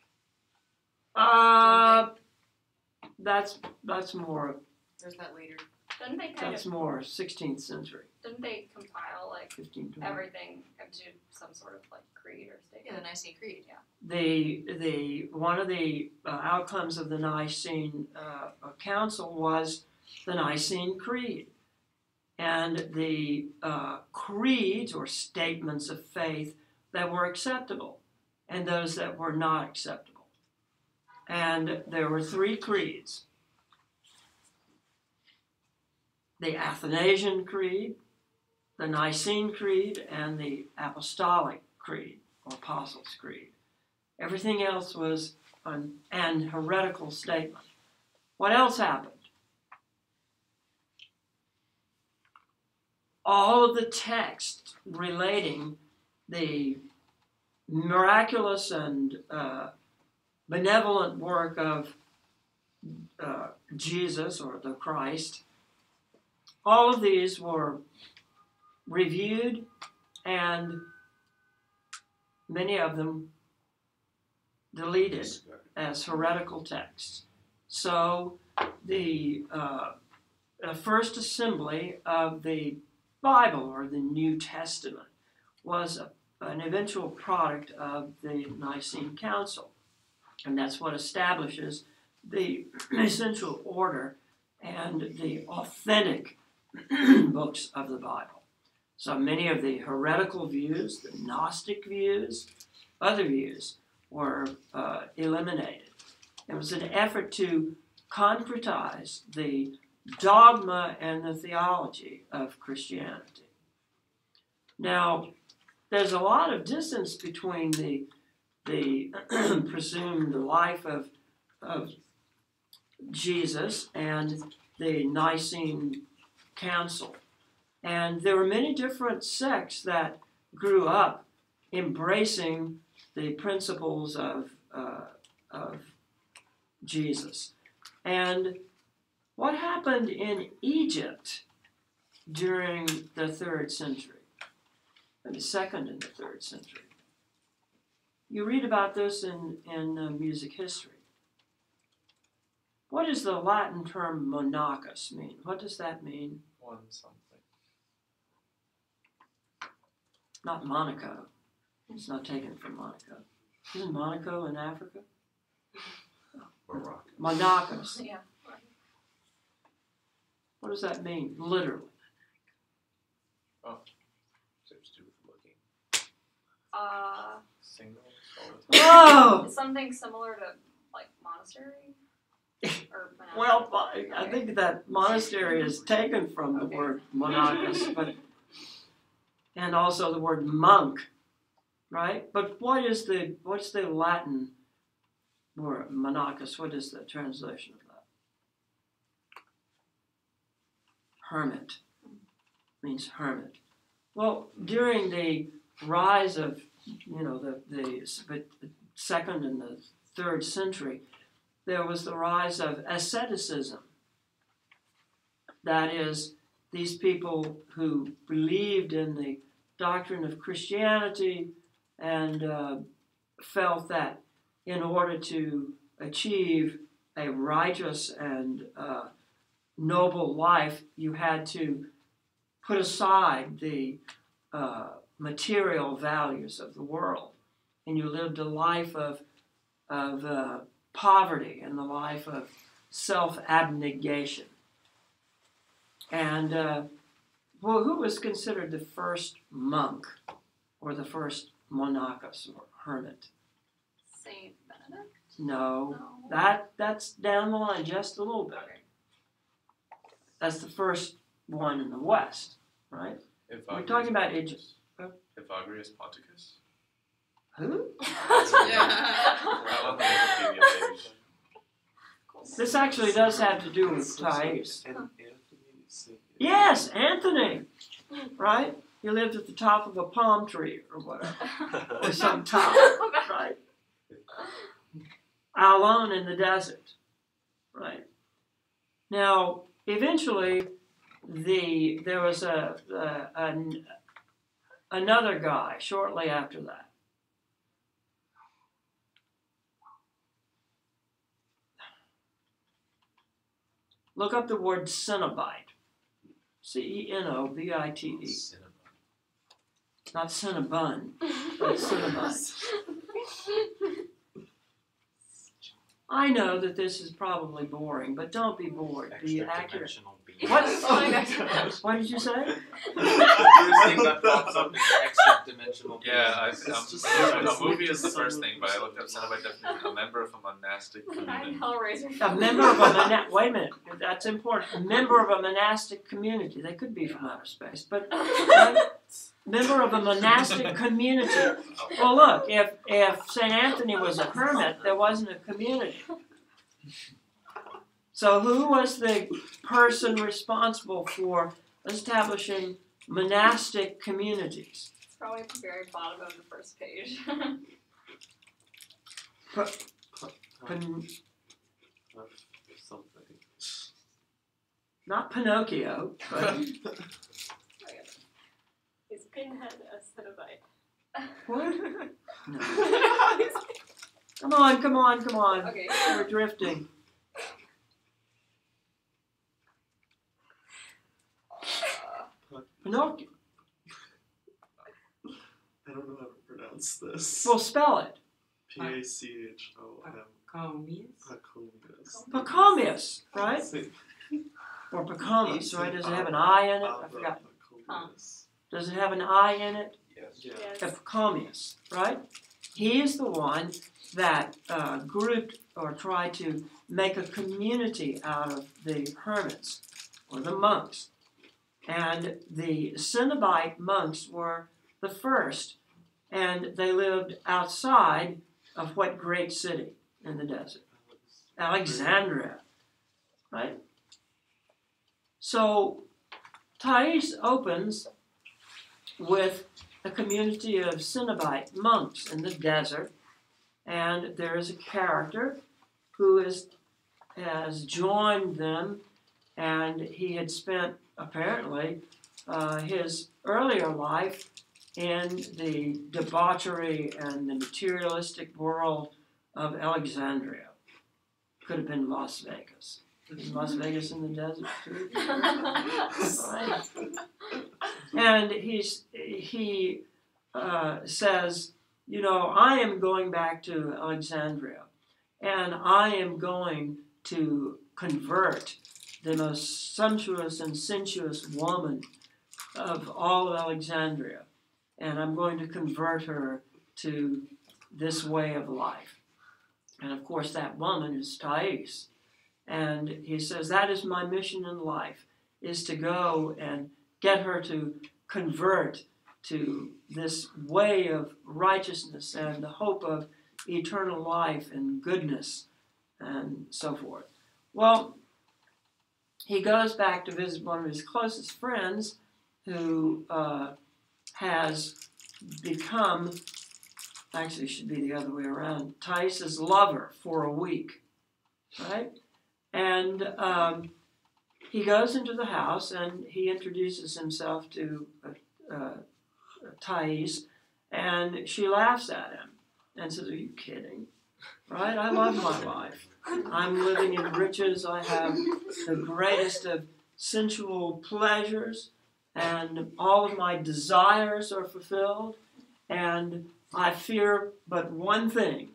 That's more. There's that later. Didn't they kind That's of, more 16th century, didn't they compile like 1520. everything into some sort of like creed or Yeah, statement? the Nicene Creed. The one of the outcomes of the Nicene Council was the Nicene Creed, and the creeds or statements of faith that were acceptable, and those that were not acceptable. And there were 3 creeds: the Athanasian Creed, the Nicene Creed, and the Apostolic Creed, or Apostles' Creed. Everything else was an heretical statement. What else happened? All of the texts relating the miraculous and benevolent work of Jesus or the Christ. All of these were reviewed, and many of them deleted as heretical texts. So the first assembly of the Bible, or the New Testament, was an eventual product of the Nicene Council. And that's what establishes the essential order and the authentic books of the Bible. So many of the heretical views, the Gnostic views, other views were eliminated. It was an effort to concretize the dogma and the theology of Christianity. Now, there's a lot of distance between the presumed life of Jesus and the Nicene Council. And there were many different sects that grew up embracing the principles of Jesus. And what happened in Egypt during the 3rd century, and the 2nd and the 3rd century? You read about this in music history. What does the Latin term monachus mean? What does that mean? One something. Not Monaco. It's not taken from Monaco. Isn't Monaco in Africa? Morocco. Monachus. Yeah. What does that mean, literally? Seems to do with looking. Singles all the time. Whoa! Something similar to like monastery or monastic. Well, I think that monastery is taken from the word monachus, but and also the word monk, right? But what's the Latin word monachus? What is the translation of that? Hermit. Means hermit. Well, during the rise of the 2nd and the 3rd century, there was the rise of asceticism. That is, these people who believed in the doctrine of Christianity and felt that in order to achieve a righteous and noble life, you had to put aside the material values of the world, and you lived a life of poverty and the life of self-abnegation. And who was considered the first monk or the first monachus or hermit? Saint Benedict? No, No. that's down the line just a little bit. Okay. That's the first one in the West, right? We're talking about Egypt. Evagrius Ponticus. Who? I'm on the Wikipedia page. This actually does have to do with Thais. And Anthony Saint. Yes, Anthony, right? He lived at the top of a palm tree or whatever, or some top, right? Alone in the desert, right? Now, eventually, there was another guy shortly after that. Look up the word Cenobite. Cenobite. Not Cinnabon, but Cenobite. I know that this is probably boring, but don't be bored. Be accurate. Extra-dimensional being. What? What did you say? First thing that pops up is extra-dimensional being. Yeah, It's just- a movie is the first thing, but I looked up Cenobite definition. A member of a monastic community. Hellraiser. A member of a wait a minute, that's important. A member of a monastic community. They could be from outer space, but member of a monastic community. Well, look, if St. Anthony was a hermit, there wasn't a community. So who was the person responsible for establishing monastic communities? It's probably at the very bottom of the first page. Not Pinocchio, but Is Pinhead a Cenobite? what? No. Come on, come on, come on. Okay. We're drifting. Pinocchio. I don't know how to pronounce this. Well, spell it. Pachom. Pachomius. Pachomius, right? See, Or Pachomius, right? Does it have an I in it? I forgot. Pachomius. Does it have an I in it? Yeah. Yes. Pachomius, right? He is the one that grouped or tried to make a community out of the hermits or the monks. And the Cenobite monks were the first, and they lived outside of what great city in the desert? Alexandria, right? So Thais opens with a community of Cenobite monks in the desert, and there is a character who has joined them, and he had spent apparently his earlier life in the debauchery and the materialistic world of Alexandria. Could have been Las Vegas. Is Las Vegas in the desert too? Right. And he says, you know, I am going back to Alexandria, and I am going to convert the most sumptuous and sensuous woman of all of Alexandria, and I'm going to convert her to this way of life. And of course, that woman is Thais. And he says, that is my mission in life, is to go and get her to convert to this way of righteousness and the hope of eternal life and goodness and so forth. Well, he goes back to visit one of his closest friends who has become, actually it should be the other way around, Thais' lover for a week, right? And he goes into the house and he introduces himself to Thais, and she laughs at him and says, are you kidding? Right? I love my life. I'm living in riches. I have the greatest of sensual pleasures, and all of my desires are fulfilled, and I fear but one thing.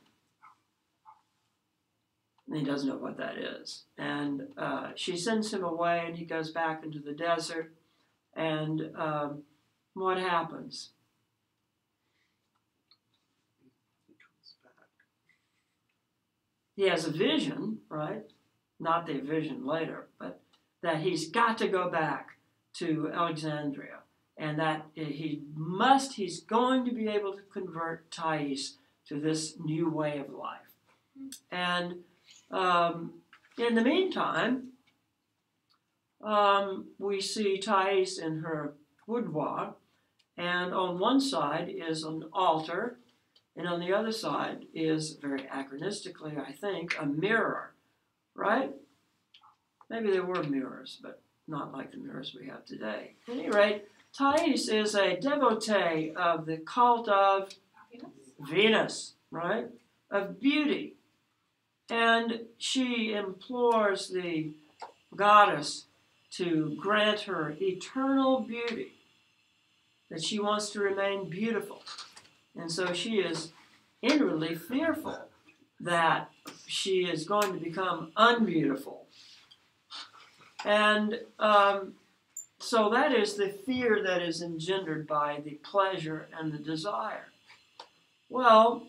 And he doesn't know what that is. And she sends him away, and he goes back into the desert. And what happens? He comes back. He has a vision, right? Not the vision later, but that he's got to go back to Alexandria, and that he's going to be able to convert Thais to this new way of life. And in the meantime, we see Thais in her boudoir, and on one side is an altar, and on the other side is, very anachronistically, I think, a mirror, right? Maybe there were mirrors, but not like the mirrors we have today. At any rate, Thais is a devotee of the cult of Venus, right? Of beauty. And she implores the goddess to grant her eternal beauty, that she wants to remain beautiful. And so she is inwardly fearful that she is going to become unbeautiful. And so that is the fear that is engendered by the pleasure and the desire. Well,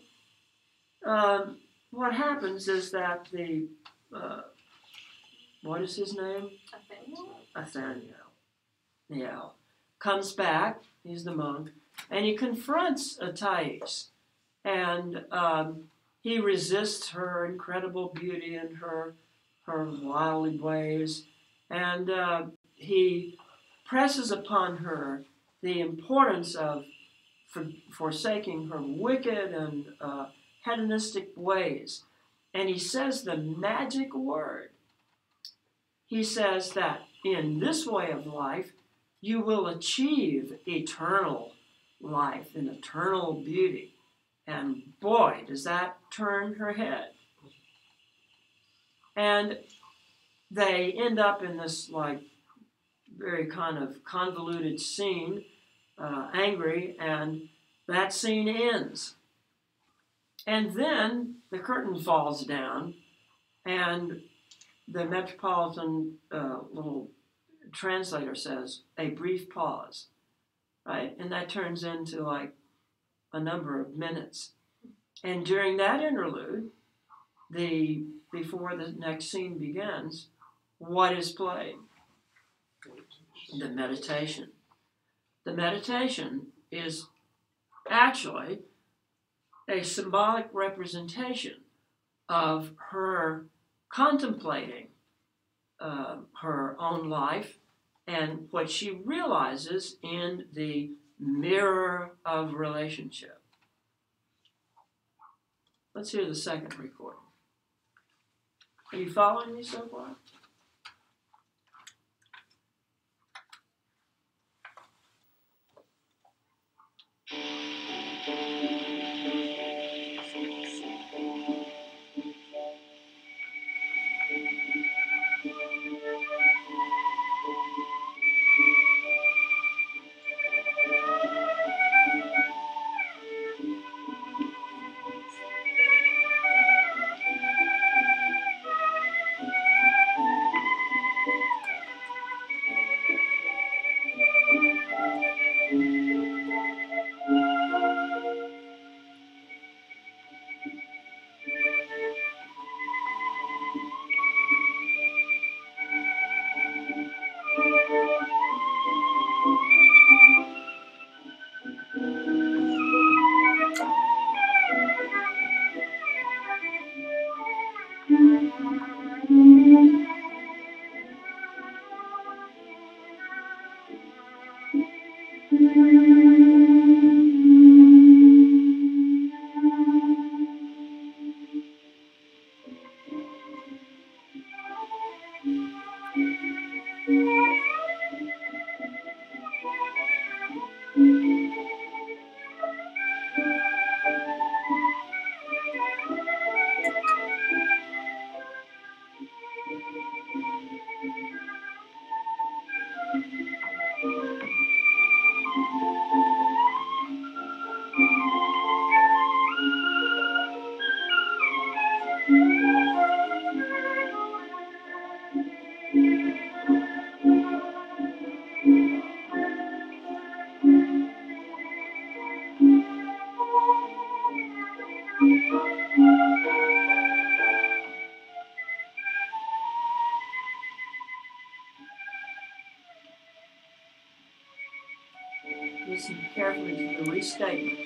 what happens is that the, what is his name? Nathaniel. Yeah. Comes back, he's the monk, and he confronts Thais. And he resists her incredible beauty and her wild ways. And he presses upon her the importance of forsaking her wicked and hedonistic ways. And he says the magic word. He says that in this way of life, you will achieve eternal life and eternal beauty. And boy, does that turn her head. And they end up in this like very kind of convoluted scene, angry, and that scene ends. And then the curtain falls down, and the Metropolitan little translator says, a brief pause, right? And that turns into like a number of minutes. And during that interlude, before the next scene begins, what is played? The meditation. The meditation is actually a symbolic representation of her contemplating her own life and what she realizes in the mirror of relationship. Let's hear the second recording. Are you following me so far? Listen carefully to the restatement.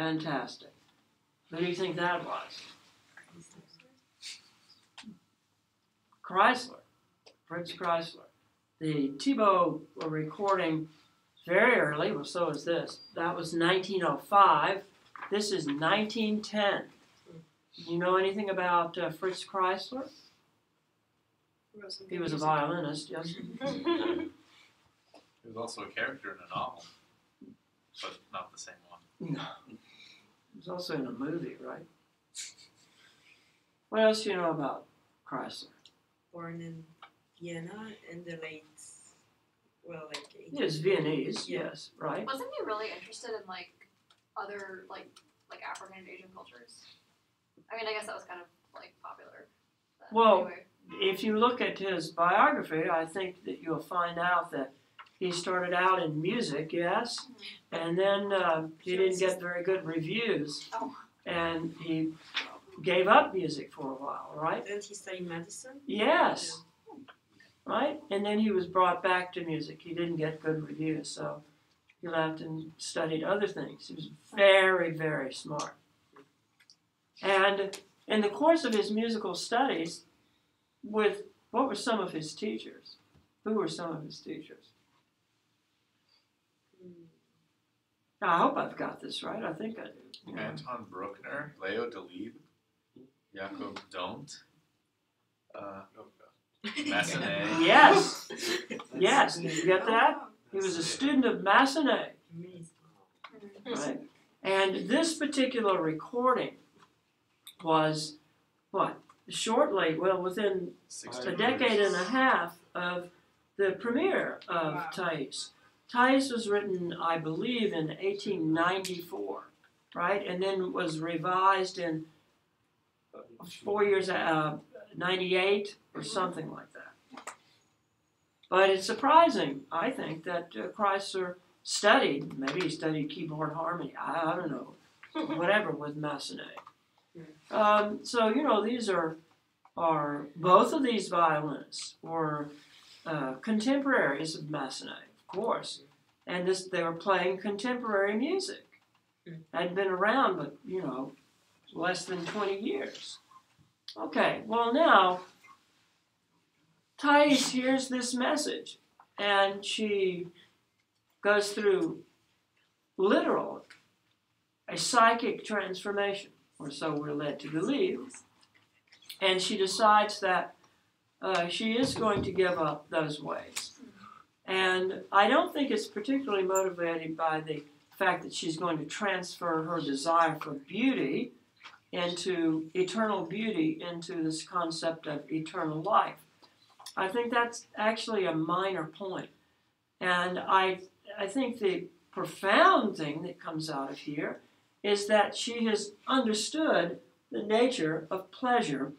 Fantastic. Who do you think that was? Chrysler, Fritz Chrysler. The Thibault recording very early, well, so is this. That was 1905. This is 1910. Do you know anything about Fritz Chrysler? He was a violinist, yes. He was also a character in a novel, but not the same one. No. He was also in a movie, right? What else do you know about Chrysler? Born in Vienna in the late, well, like. He was Viennese, yes, right? Wasn't he really interested in like other like African and Asian cultures? I mean, I guess that was kind of like popular. Then, Well, anyway. If you look at his biography, I think that you'll find out that he started out in music, yes, and then he didn't get very good reviews, Oh. and he gave up music for a while, right? Didn't he study medicine? Yes, right? And then he was brought back to music. He didn't get good reviews, so he left and studied other things. He was very, very smart. And in the course of his musical studies, what were some of his teachers? Who were some of his teachers? I hope I've got this right. I think I do. Anton Bruckner, Leo Delibes, Jakob Don't, Massenet. Yes, yes. Did you get that? He was a student of Massenet, right? And this particular recording was what? Shortly, well, within a decade and a half of the premiere of Thais. Thais was written, I believe, in 1894, right? And then was revised in 4 years, 98 or something like that. But it's surprising, I think, that Chrysler studied, maybe he studied keyboard harmony, I don't know, whatever, with Massenet. So, you know, these are both of these violinists were contemporaries of Massenet, of course. And they were playing contemporary music. Had been around, but, you know, less than 20 years. Okay, well now, Thais hears this message, and she goes through literal, a psychic transformation, or so we're led to believe. And she decides that she is going to give up those ways. And I don't think it's particularly motivated by the fact that she's going to transfer her desire for beauty into eternal beauty, into this concept of eternal life. I think that's actually a minor point. And I think the profound thing that comes out of here is that she has understood the nature of pleasure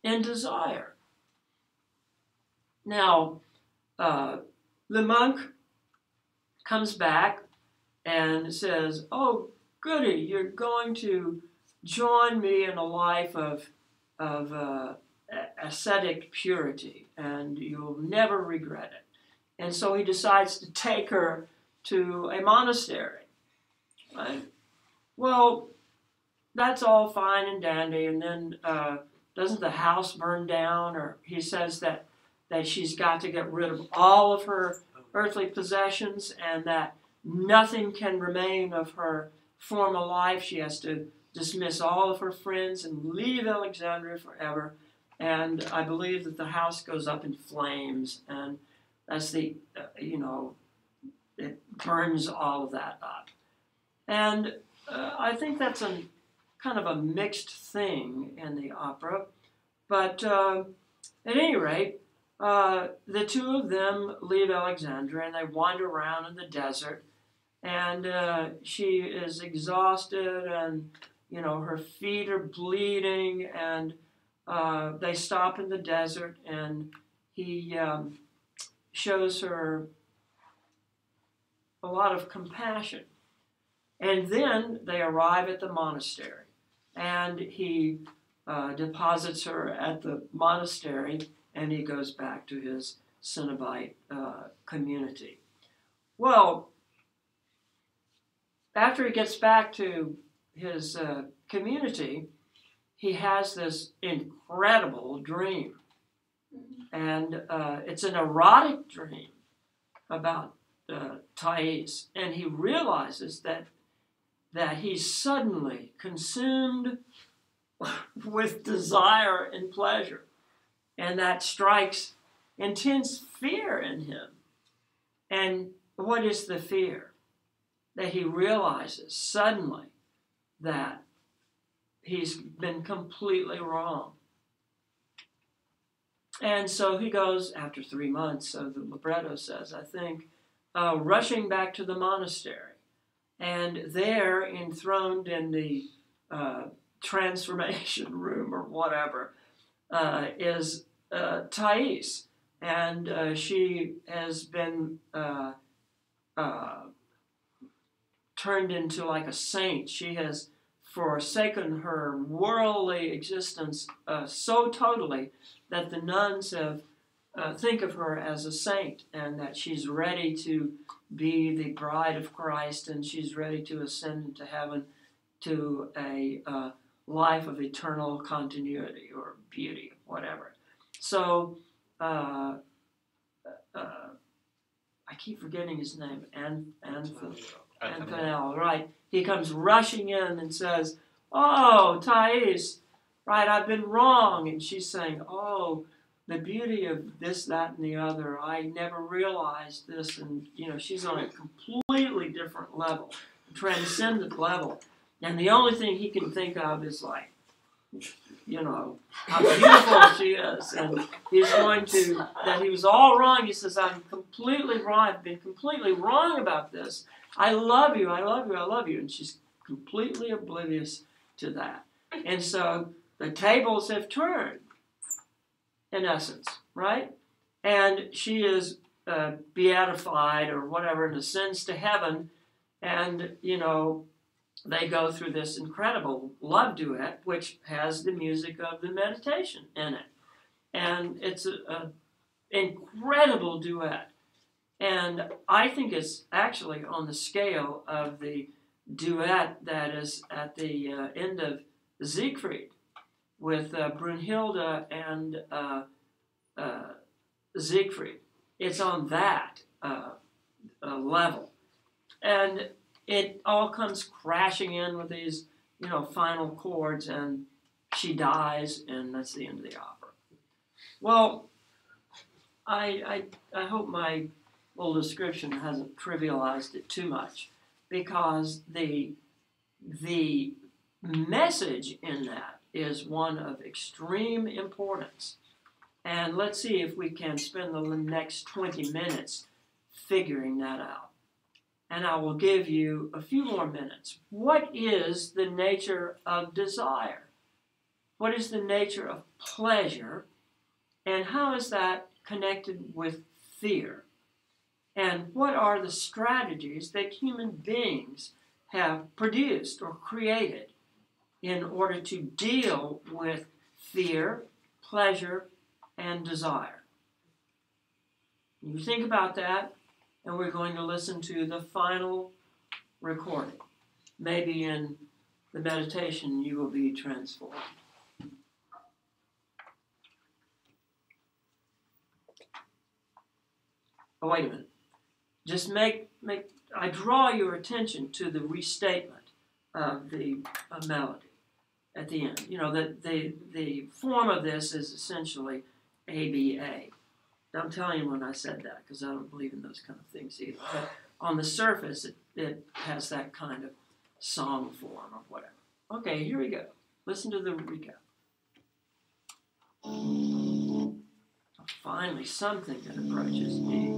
and desire. Now, the monk comes back and says, "Oh, goody, you're going to join me in a life of ascetic purity, and you'll never regret it." And so he decides to take her to a monastery. Right? Well, that's all fine and dandy, and then doesn't the house burn down? Or he says that she's got to get rid of all of her earthly possessions and that nothing can remain of her former life. She has to dismiss all of her friends and leave Alexandria forever. And I believe that the house goes up in flames, and that's the, it burns all of that up. And I think that's a kind of a mixed thing in the opera. But at any rate, the two of them leave Alexandria and they wander around in the desert. And she is exhausted, and her feet are bleeding, and they stop in the desert, and he shows her a lot of compassion. And then they arrive at the monastery, and he deposits her at the monastery, and he goes back to his Cenobite community. Well, after he gets back to his community, he has this incredible dream. And it's an erotic dream about Thais. And he realizes that he's suddenly consumed with desire and pleasure. And that strikes intense fear in him. And what is the fear? That he realizes suddenly that he's been completely wrong. And so he goes, after 3 months, so the libretto says, I think, rushing back to the monastery. And there, enthroned in the transformation room or whatever, is Thais. And she has been turned into like a saint. She has forsaken her worldly existence so totally that the nuns have think of her as a saint, and that she's ready to be the bride of Christ, and she's ready to ascend into heaven to a life of eternal continuity or beauty, whatever. So I keep forgetting his name, Antonello, right? He comes rushing in and says, "Oh, Thais, right, I've been wrong." And she's saying, "Oh, the beauty of this, that, and the other. I never realized this." And, you know, she's on a completely different level, transcendent level. And the only thing he can think of is, like, you know, how beautiful she is. And he's going to, that he was all wrong. He says, "I'm completely wrong. I've been completely wrong about this. I love you, I love you, I love you." And she's completely oblivious to that. And so the tables have turned, in essence, right? And she is beatified or whatever and ascends to heaven. And, you know, they go through this incredible love duet, which has the music of the meditation in it. And it's an incredible duet. And I think it's actually on the scale of the duet that is at the end of Siegfried with Brunhilde and Siegfried. It's on that level. And it all comes crashing in with these, you know, final chords, and she dies, and that's the end of the opera. Well, I hope my little description hasn't trivialized it too much, because the message in that is one of extreme importance. And let's see if we can spend the next 20 minutes figuring that out. And I will give you a few more minutes. What is the nature of desire? What is the nature of pleasure? And how is that connected with fear? And what are the strategies that human beings have produced or created in order to deal with fear, pleasure, and desire? You think about that, and we're going to listen to the final recording. Maybe in the meditation you will be transformed. Oh, wait a minute. Just I draw your attention to the restatement of the melody at the end. You know, the form of this is essentially ABA. I'm telling you when I said that, because I don't believe in those kind of things either. But on the surface, it has that kind of song form or whatever. Okay, here we go. Listen to the recap. Finally, something that approaches me.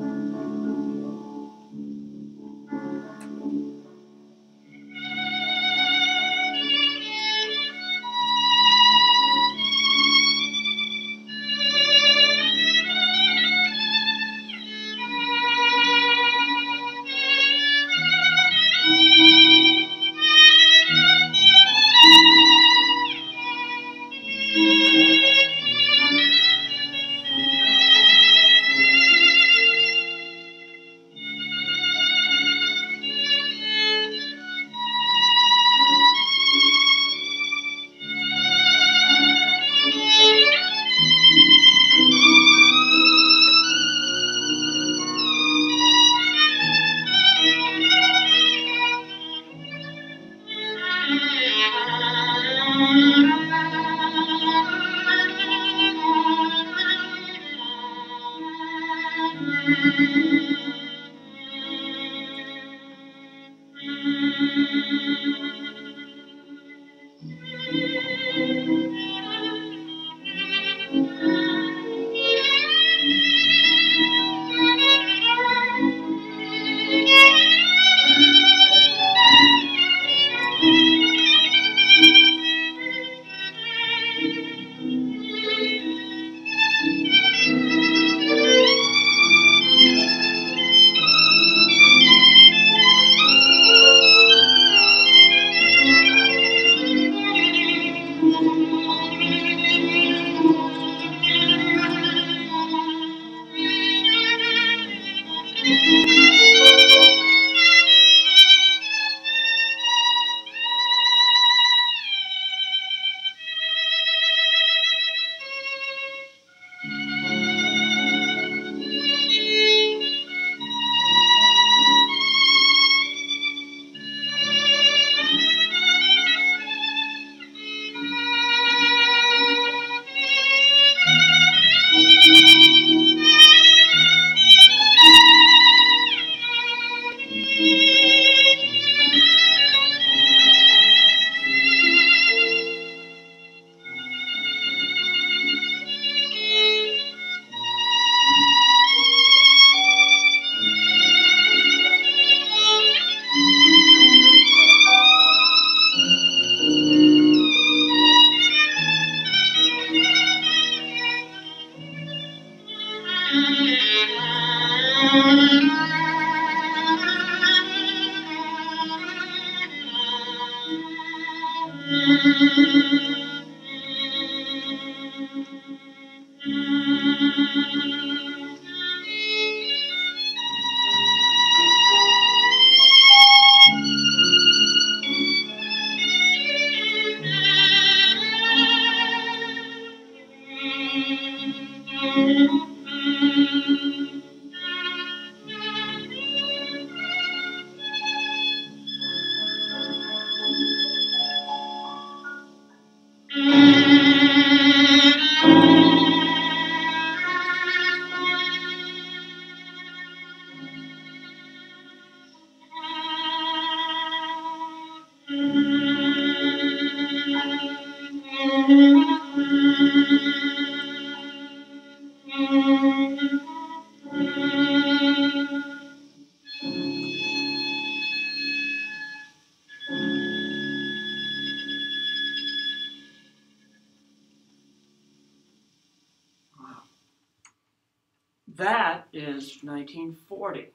That is 1940,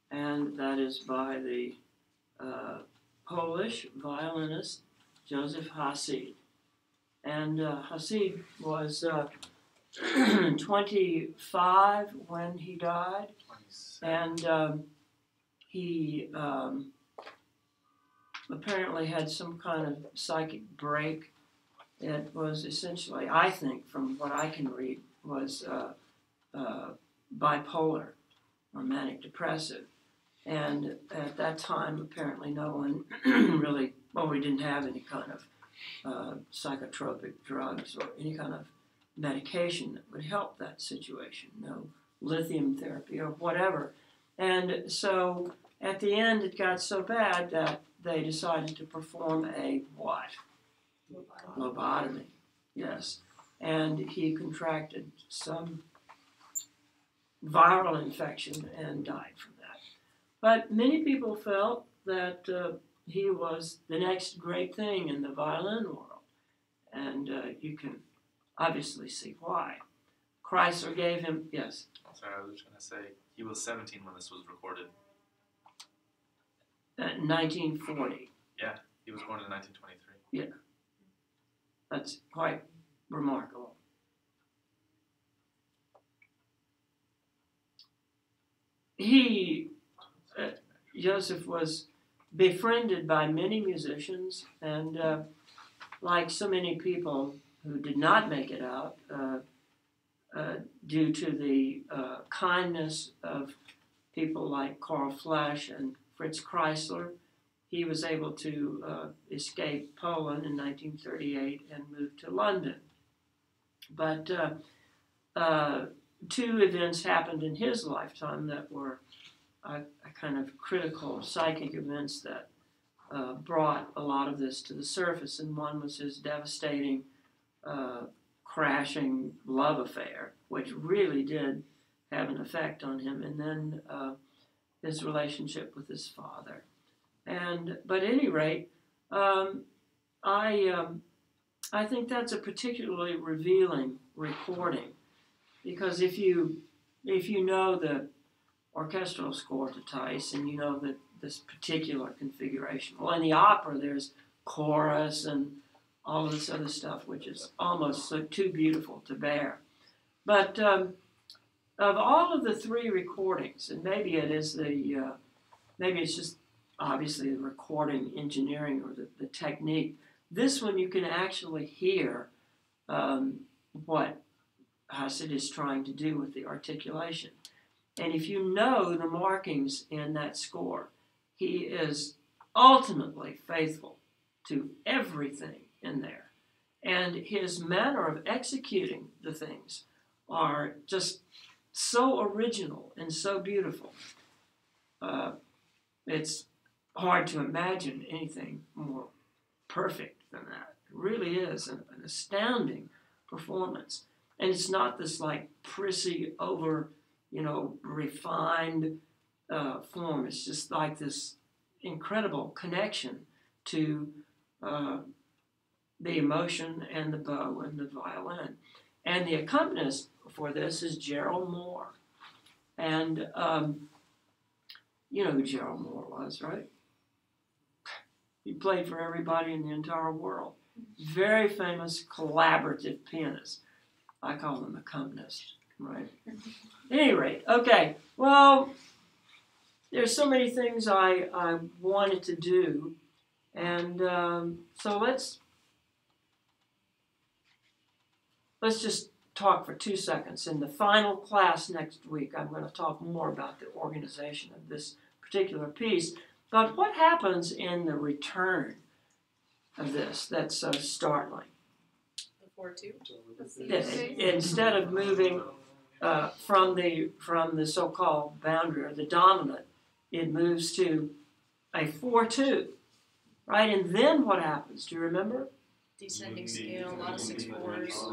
and that is by the Polish violinist Joseph Hasid. And Hasid was 25 when he died, 27. and he apparently had some kind of psychic break. It was essentially, I think, from what I can read, was bipolar or manic depressive. And at that time, apparently no one really, well, we didn't have any kind of psychotropic drugs or any kind of medication that would help that situation, no lithium therapy or whatever. And so at the end, it got so bad that they decided to perform a what? Lobotomy, yes. And he contracted some viral infection and died from that. But many people felt that he was the next great thing in the violin world. And you can obviously see why. Chrysler gave him, yes? Oh, sorry, I was just going to say, he was 17 when this was recorded. 1940. Yeah, he was born in 1923. That's quite remarkable. He, Joseph, was befriended by many musicians, and like so many people who did not make it out due to the kindness of people like Karl Flesch and Fritz Chrysler, he was able to escape Poland in 1938 and move to London. But two events happened in his lifetime that were a kind of critical psychic events that brought a lot of this to the surface. And one was his devastating, crashing love affair, which really did have an effect on him. And then his relationship with his father. But at any rate, I think that's a particularly revealing recording, because if you know the orchestral score to Tice, and you know that this particular configuration, well, in the opera there's chorus and all of this other stuff, which is almost so too beautiful to bear. But of all of the three recordings, and maybe it's just obviously the recording engineering or the technique. This one you can actually hear what Hasid is trying to do with the articulation. And if you know the markings in that score, he is ultimately faithful to everything in there. And his manner of executing the things are just so original and so beautiful. It's hard to imagine anything more perfect than that. It really is an astounding performance. And it's not this like prissy, over, refined form. It's just like this incredible connection to the emotion and the bow and the violin. And the accompanist for this is Gerald Moore. And you know who Gerald Moore was, right? He played for everybody in the entire world. Very famous collaborative pianist. I call him accompanist, right? At any rate, okay. Well, there's so many things I wanted to do. And so let's just talk for 2 seconds. In the final class next week, I'm going to talk more about the organization of this particular piece. But what happens in the return of this that's so startling? The 4-2. Instead of moving from the so-called boundary or the dominant, it moves to a 4-2, right? And then what happens? Do you remember? Descending scale, a lot of 6/4s.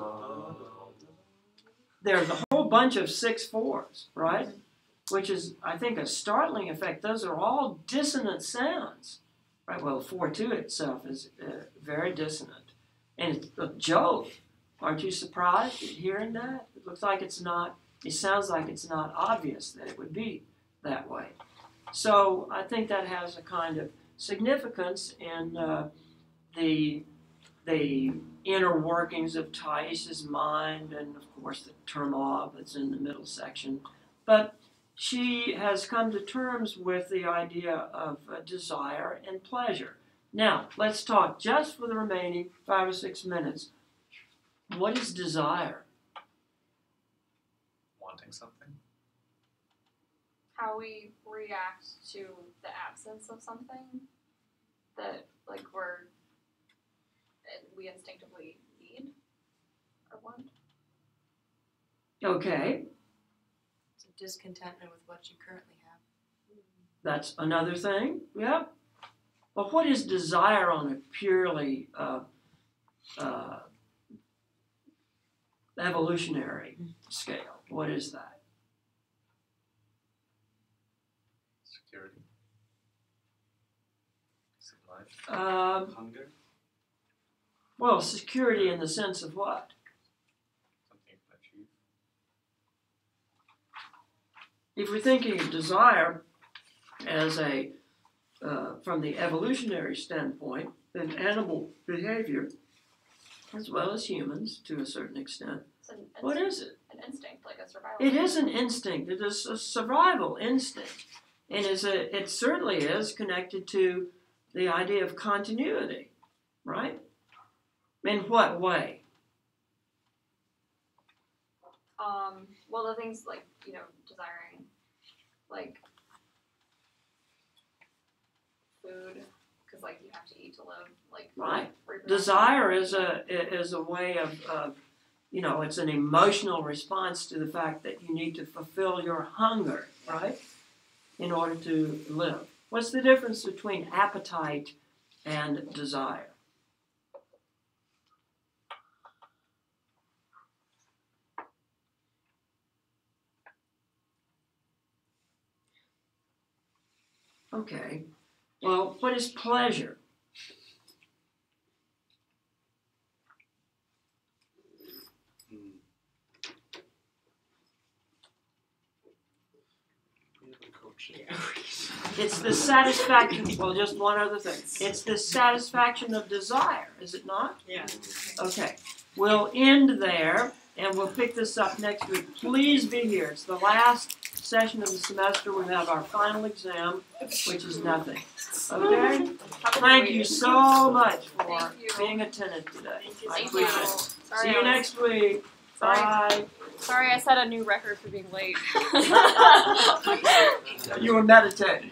There's a whole bunch of 6/4s, right? Which is, I think, a startling effect. Those are all dissonant sounds, right? Well, 4-2 itself is very dissonant. And Jove, aren't you surprised at hearing that? It looks like it sounds like it's not obvious that it would be that way. So I think that has a kind of significance in the inner workings of Thais's mind, and of course the turmoil that's in the middle section. But she has come to terms with the idea of desire and pleasure. Now, let's talk just for the remaining 5 or 6 minutes. What is desire? Wanting something. How we react to the absence of something that, like, we instinctively need or want. Okay, So discontentment with what you currently have. that's another thing. Yep. But what is desire on a purely evolutionary scale? What is that? Security. Peace of mind. Hunger. Well, security in the sense of what? Something you can achieve. If we're thinking of desire as from the evolutionary standpoint, then animal behavior, as well as humans to a certain extent, It's an what is it? An instinct, like a survival. It is an instinct. It is a survival instinct. And it certainly is connected to the idea of continuity, right? In what way? Well, the things like, desiring, like, food, because, like, you have to eat to live, like, Right. reproduction. Desire is a way of you know, it's an emotional response to the fact that you need to fulfill your hunger, right? In order to live. What's the difference between appetite and desire? Okay. Well, what is pleasure? It's the satisfaction, well, just one other thing. It's the satisfaction of desire, is it not? Yeah. Okay. We'll end there, and we'll pick this up next week. Please be here. It's the last session of the semester. We have our final exam, which is nothing. Okay? Thank you so much for Thank you. being attentive today. I Thank appreciate you. it. Sorry, See you next week. Sorry. Bye. Sorry, I set a new record for being late. You were meditating.